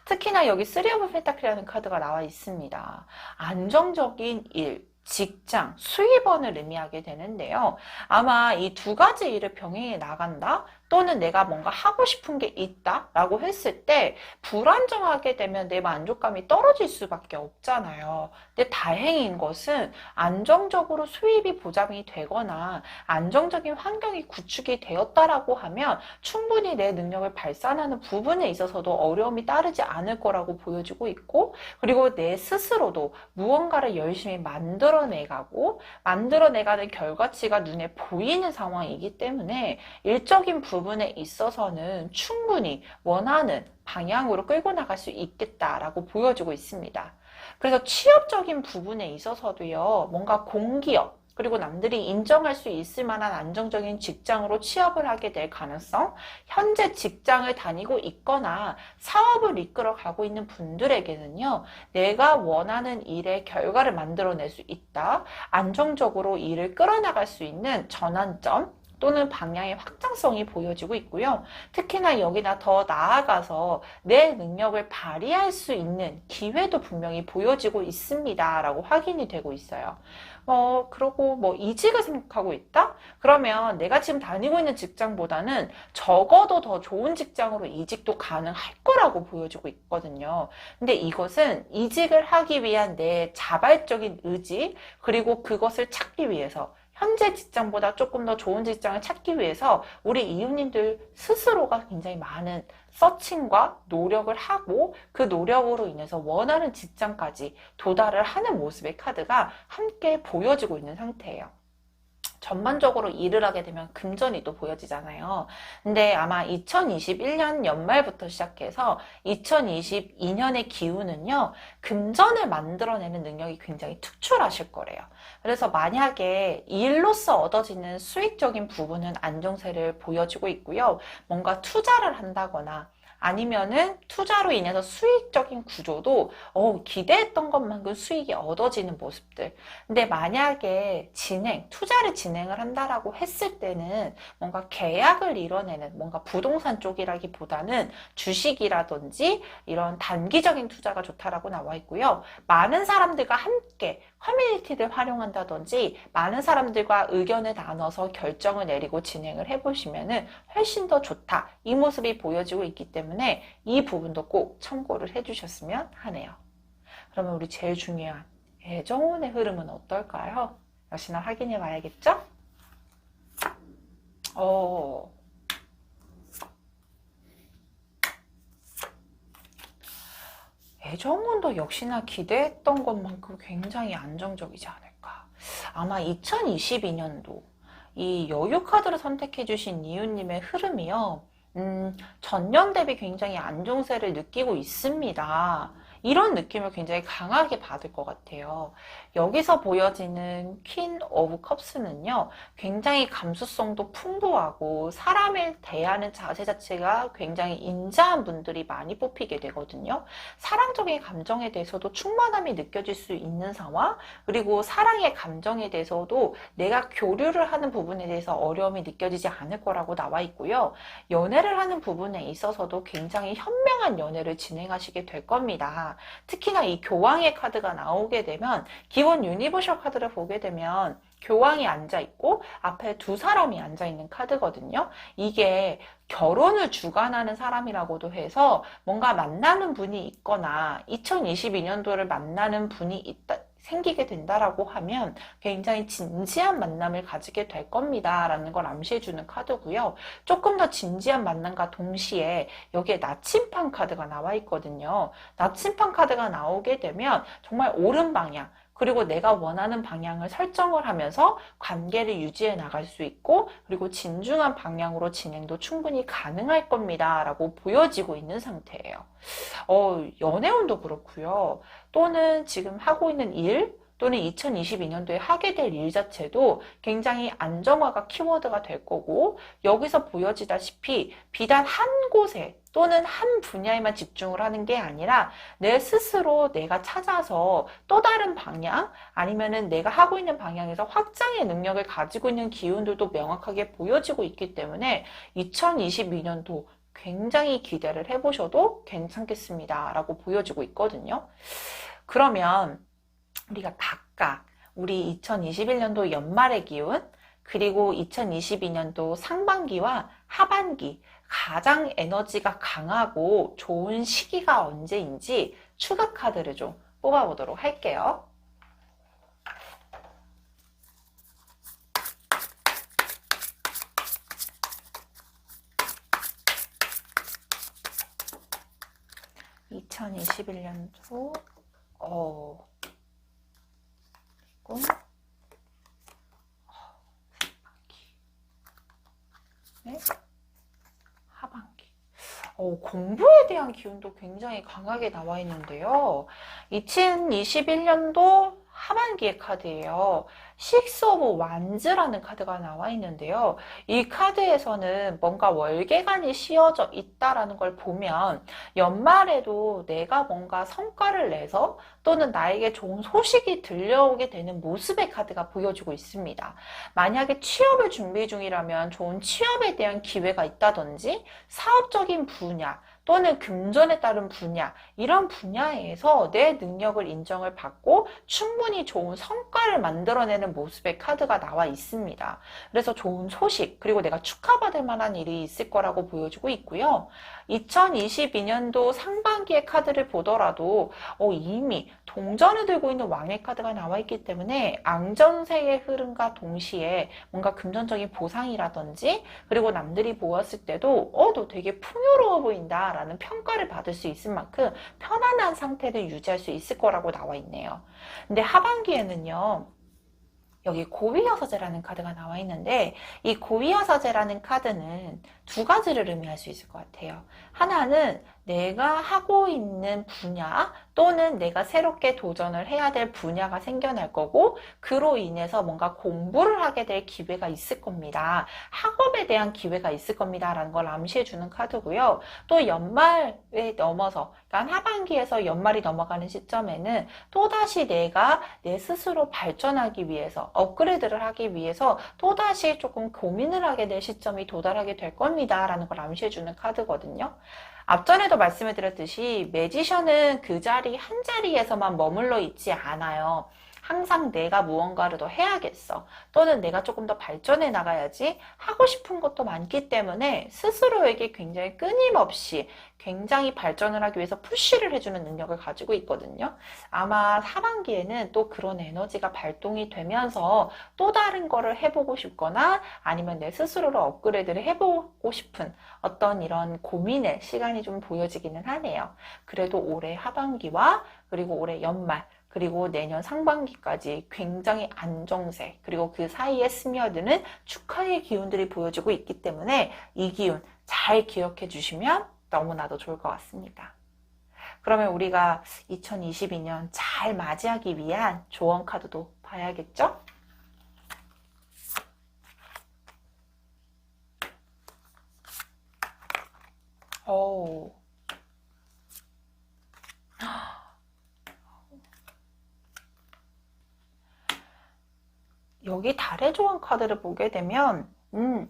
특히나 여기 3 오브 펜타클이라는 카드가 나와 있습니다. 안정적인 일, 직장, 수입원을 의미하게 되는데요. 아마 이 두 가지 일을 병행해 나간다? 또는 내가 뭔가 하고 싶은 게 있다? 라고 했을 때 불안정하게 되면 내 만족감이 떨어질 수밖에 없잖아요. 근데 다행인 것은 안정적으로 수입이 보장이 되거나 안정적인 환경이 구축이 되었다라고 하면 충분히 내 능력을 발산하는 부분에 있어서도 어려움이 따르지 않을 거라고 보여지고 있고, 그리고 내 스스로도 무언가를 열심히 만들어내가는 결과치가 눈에 보이는 상황이기 때문에 일적인 부분에 있어서는 충분히 원하는 방향으로 끌고 나갈 수 있겠다라고 보여지고 있습니다. 그래서 취업적인 부분에 있어서도요, 뭔가 공기업, 그리고 남들이 인정할 수 있을 만한 안정적인 직장으로 취업을 하게 될 가능성, 현재 직장을 다니고 있거나 사업을 이끌어 가고 있는 분들에게는요, 내가 원하는 일의 결과를 만들어낼 수 있다, 안정적으로 일을 끌어나갈 수 있는 전환점, 또는 방향의 확장성이 보여지고 있고요. 특히나 여기나 더 나아가서 내 능력을 발휘할 수 있는 기회도 분명히 보여지고 있습니다 라고 확인이 되고 있어요. 그러고 이직을 생각하고 있다? 그러면 내가 지금 다니고 있는 직장보다는 적어도 더 좋은 직장으로 이직도 가능할 거라고 보여지고 있거든요. 근데 이것은 이직을 하기 위한 내 자발적인 의지, 그리고 그것을 찾기 위해서 현재 직장보다 조금 더 좋은 직장을 찾기 위해서 우리 이웃님들 스스로가 굉장히 많은 서칭과 노력을 하고 그 노력으로 인해서 원하는 직장까지 도달을 하는 모습의 카드가 함께 보여지고 있는 상태예요. 전반적으로 일을 하게 되면 금전이 또 보여지잖아요. 근데 아마 2021년 연말부터 시작해서 2022년의 기운은요, 금전을 만들어내는 능력이 굉장히 특출하실 거래요. 그래서 만약에 일로서 얻어지는 수익적인 부분은 안정세를 보여주고 있고요. 뭔가 투자를 한다거나 아니면은 투자로 인해서 수익적인 구조도 기대했던 것만큼 수익이 얻어지는 모습들. 근데 만약에 투자를 진행을 한다라고 했을 때는 뭔가 계약을 이뤄내는 뭔가 부동산 쪽이라기보다는 주식이라든지 이런 단기적인 투자가 좋다라고 나와 있고요. 많은 사람들과 함께 커뮤니티를 활용한다든지 많은 사람들과 의견을 나눠서 결정을 내리고 진행을 해보시면은 훨씬 더 좋다. 이 모습이 보여지고 있기 때문에 이 부분도 꼭 참고를 해주셨으면 하네요. 그러면 우리 제일 중요한 애정운의 흐름은 어떨까요? 역시나 확인해 봐야겠죠? 애정운도 역시나 기대했던 것만큼 굉장히 안정적이지 않을까. 아마 2022년도 이 여유 카드를 선택해 주신 이웃님의 흐름이요. 전년 대비 굉장히 안정세를 느끼고 있습니다. 이런 느낌을 굉장히 강하게 받을 것 같아요. 여기서 보여지는 퀸 오브 컵스는요, 굉장히 감수성도 풍부하고 사람을 대하는 자세 자체가 굉장히 인자한 분들이 많이 뽑히게 되거든요. 사랑적인 감정에 대해서도 충만함이 느껴질 수 있는 상황, 그리고 사랑의 감정에 대해서도 내가 교류를 하는 부분에 대해서 어려움이 느껴지지 않을 거라고 나와 있고요. 연애를 하는 부분에 있어서도 굉장히 현명한 연애를 진행하시게 될 겁니다. 특히나 이 교황의 카드가 나오게 되면 기본 유니버셜 카드를 보게 되면 교황이 앉아있고 앞에 두 사람이 앉아있는 카드거든요. 이게 결혼을 주관하는 사람이라고도 해서 뭔가 만나는 분이 있거나 2022년도를 만나는 분이 생기게 된다라고 하면 굉장히 진지한 만남을 가지게 될 겁니다 라는 걸 암시해주는 카드고요. 조금 더 진지한 만남과 동시에 여기에 나침판 카드가 나와 있거든요. 나침판 카드가 나오게 되면 정말 옳은 방향, 그리고 내가 원하는 방향을 설정을 하면서 관계를 유지해 나갈 수 있고, 그리고 진중한 방향으로 진행도 충분히 가능할 겁니다 라고 보여지고 있는 상태예요. 연애운도 그렇고요. 또는 지금 하고 있는 일, 또는 2022년도에 하게 될 일 자체도 굉장히 안정화가 키워드가 될 거고, 여기서 보여지다시피 비단 한 곳에 또는 한 분야에만 집중을 하는 게 아니라 내 스스로 내가 찾아서 또 다른 방향 아니면은 내가 하고 있는 방향에서 확장의 능력을 가지고 있는 기운들도 명확하게 보여지고 있기 때문에 2022년도 굉장히 기대를 해보셔도 괜찮겠습니다 라고 보여지고 있거든요. 그러면 우리가 각각 우리 2021년도 연말의 기운 그리고 2022년도 상반기와 하반기 가장 에너지가 강하고 좋은 시기가 언제인지 추가 카드를 좀 뽑아보도록 할게요. (2021년도) 그리고 상반기, 네? 하반기. 공부에 대한 기운도 굉장히 강하게 나와 있는데요. 2021년도 하반기의 카드예요. 식스 오브 완즈라는 카드가 나와 있는데요. 이 카드에서는 뭔가 월계관이 씌워져 있다라는 걸 보면 연말에도 내가 뭔가 성과를 내서 또는 나에게 좋은 소식이 들려오게 되는 모습의 카드가 보여주고 있습니다. 만약에 취업을 준비 중이라면 좋은 취업에 대한 기회가 있다든지 사업적인 분야 또는 금전에 따른 분야 이런 분야에서 내 능력을 인정을 받고 충분히 좋은 성과를 만들어내는 모습의 카드가 나와 있습니다. 그래서 좋은 소식 그리고 내가 축하받을 만한 일이 있을 거라고 보여주고 있고요. 2022년도 상반기의 카드를 보더라도 이미 동전을 들고 있는 왕의 카드가 나와 있기 때문에 앙전세의 흐름과 동시에 뭔가 금전적인 보상이라든지 그리고 남들이 보았을 때도 너 되게 풍요로워 보인다 라는 평가를 받을 수 있을 만큼 편안한 상태를 유지할 수 있을 거라고 나와 있네요. 근데 하반기에는요. 여기 고위여서제라는 카드가 나와 있는데 이 고위여서제라는 카드는 두 가지를 의미할 수 있을 것 같아요. 하나는 내가 하고 있는 분야 또는 내가 새롭게 도전을 해야 될 분야가 생겨날 거고 그로 인해서 뭔가 공부를 하게 될 기회가 있을 겁니다. 학업에 대한 기회가 있을 겁니다 라는 걸 암시해 주는 카드고요. 또 연말에 넘어서 그러니까 하반기에서 연말이 넘어가는 시점에는 또다시 내가 내 스스로 발전하기 위해서 업그레이드를 하기 위해서 또다시 조금 고민을 하게 될 시점이 도달하게 될 겁니다 라는 걸 암시해 주는 카드거든요. 앞전에도 말씀을 드렸듯이 매지션은 그 자리 한 자리에서만 머물러 있지 않아요. 항상 내가 무언가를 더 해야겠어 또는 내가 조금 더 발전해 나가야지 하고 싶은 것도 많기 때문에 스스로에게 굉장히 끊임없이 굉장히 발전을 하기 위해서 푸시를 해주는 능력을 가지고 있거든요. 아마 하반기에는 또 그런 에너지가 발동이 되면서 또 다른 거를 해보고 싶거나 아니면 내 스스로를 업그레이드를 해보고 싶은 어떤 이런 고민의 시간이 좀 보여지기는 하네요. 그래도 올해 하반기와 그리고 올해 연말 그리고 내년 상반기까지 굉장히 안정세 그리고 그 사이에 스며드는 축하의 기운들이 보여지고 있기 때문에 이 기운 잘 기억해 주시면 너무나도 좋을 것 같습니다. 그러면 우리가 2022년 잘 맞이하기 위한 조언 카드도 봐야겠죠? 여기 달의 조언 카드를 보게 되면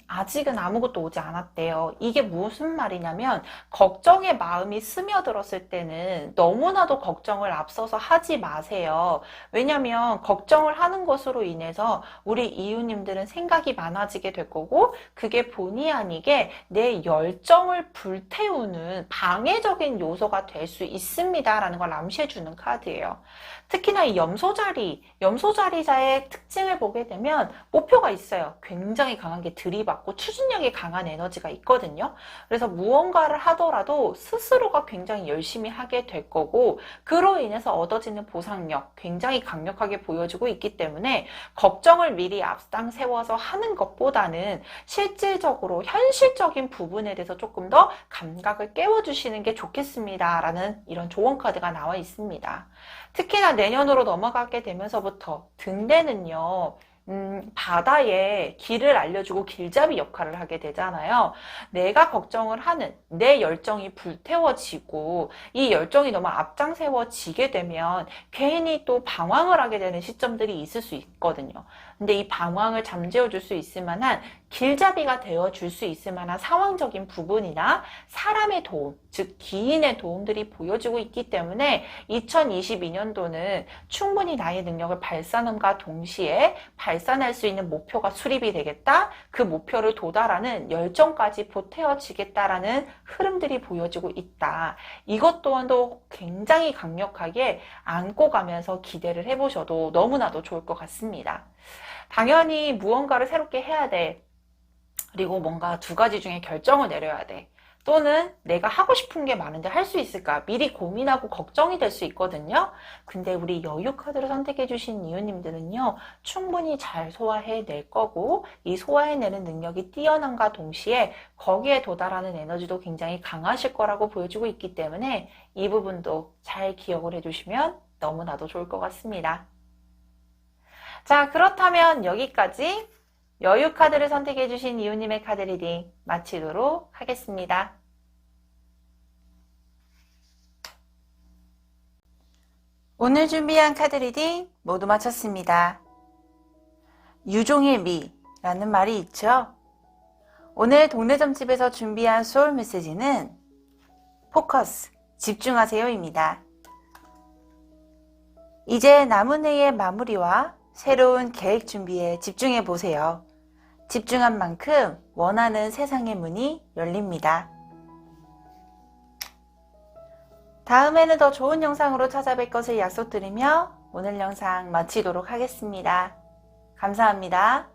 아직은 아무것도 오지 않았대요. 이게 무슨 말이냐면 걱정의 마음이 스며들었을 때는 너무나도 걱정을 앞서서 하지 마세요. 왜냐면 걱정을 하는 것으로 인해서 우리 이웃님들은 생각이 많아지게 될 거고 그게 본의 아니게 내 열정을 불태우는 방해적인 요소가 될 수 있습니다 라는 걸 암시해 주는 카드예요. 특히나 이 염소자리자의 특징을 보게 되면 목표가 있어요. 굉장히 강하게 들이받고 추진력이 강한 에너지가 있거든요. 그래서 무언가를 하더라도 스스로가 굉장히 열심히 하게 될 거고 그로 인해서 얻어지는 보상력 굉장히 강력하게 보여지고 있기 때문에 걱정을 미리 앞당 세워서 하는 것보다는 실질적으로 현실적인 부분에 대해서 조금 더 감각을 깨워주시는 게 좋겠습니다 라는 이런 조언 카드가 나와 있습니다. 특히나 내년으로 넘어가게 되면서부터 등대는요 바다에 길을 알려주고 길잡이 역할을 하게 되잖아요. 내가 걱정을 하는 내 열정이 불태워지고 이 열정이 너무 앞장세워지게 되면 괜히 또 방황을 하게 되는 시점들이 있을 수 있거든요. 근데 이 방황을 잠재워 줄 수 있을 만한 길잡이가 되어 줄 수 있을 만한 상황적인 부분이나 사람의 도움, 즉 기인의 도움들이 보여지고 있기 때문에 2022년도는 충분히 나의 능력을 발산함과 동시에 발산할 수 있는 목표가 수립이 되겠다. 그 목표를 도달하는 열정까지 보태어지겠다라는 흐름들이 보여지고 있다. 이것 또한도 굉장히 강력하게 안고 가면서 기대를 해보셔도 너무나도 좋을 것 같습니다. 당연히 무언가를 새롭게 해야 돼. 그리고 뭔가 두 가지 중에 결정을 내려야 돼. 또는 내가 하고 싶은 게 많은데 할 수 있을까? 미리 고민하고 걱정이 될 수 있거든요. 근데 우리 여유 카드를 선택해 주신 이웃님들은요. 충분히 잘 소화해낼 거고 이 소화해내는 능력이 뛰어난과 동시에 거기에 도달하는 에너지도 굉장히 강하실 거라고 보여주고 있기 때문에 이 부분도 잘 기억을 해주시면 너무나도 좋을 것 같습니다. 자, 그렇다면 여기까지 여유 카드를 선택해 주신 이웃님의 카드 리딩 마치도록 하겠습니다. 오늘 준비한 카드 리딩 모두 마쳤습니다. 유종의 미라는 말이 있죠. 오늘 동네 점집에서 준비한 소울 메시지는 포커스, 집중하세요입니다. 이제 남은 해의 마무리와 새로운 계획 준비에 집중해 보세요. 집중한 만큼 원하는 세상의 문이 열립니다. 다음에는 더 좋은 영상으로 찾아뵐 것을 약속드리며 오늘 영상 마치도록 하겠습니다. 감사합니다.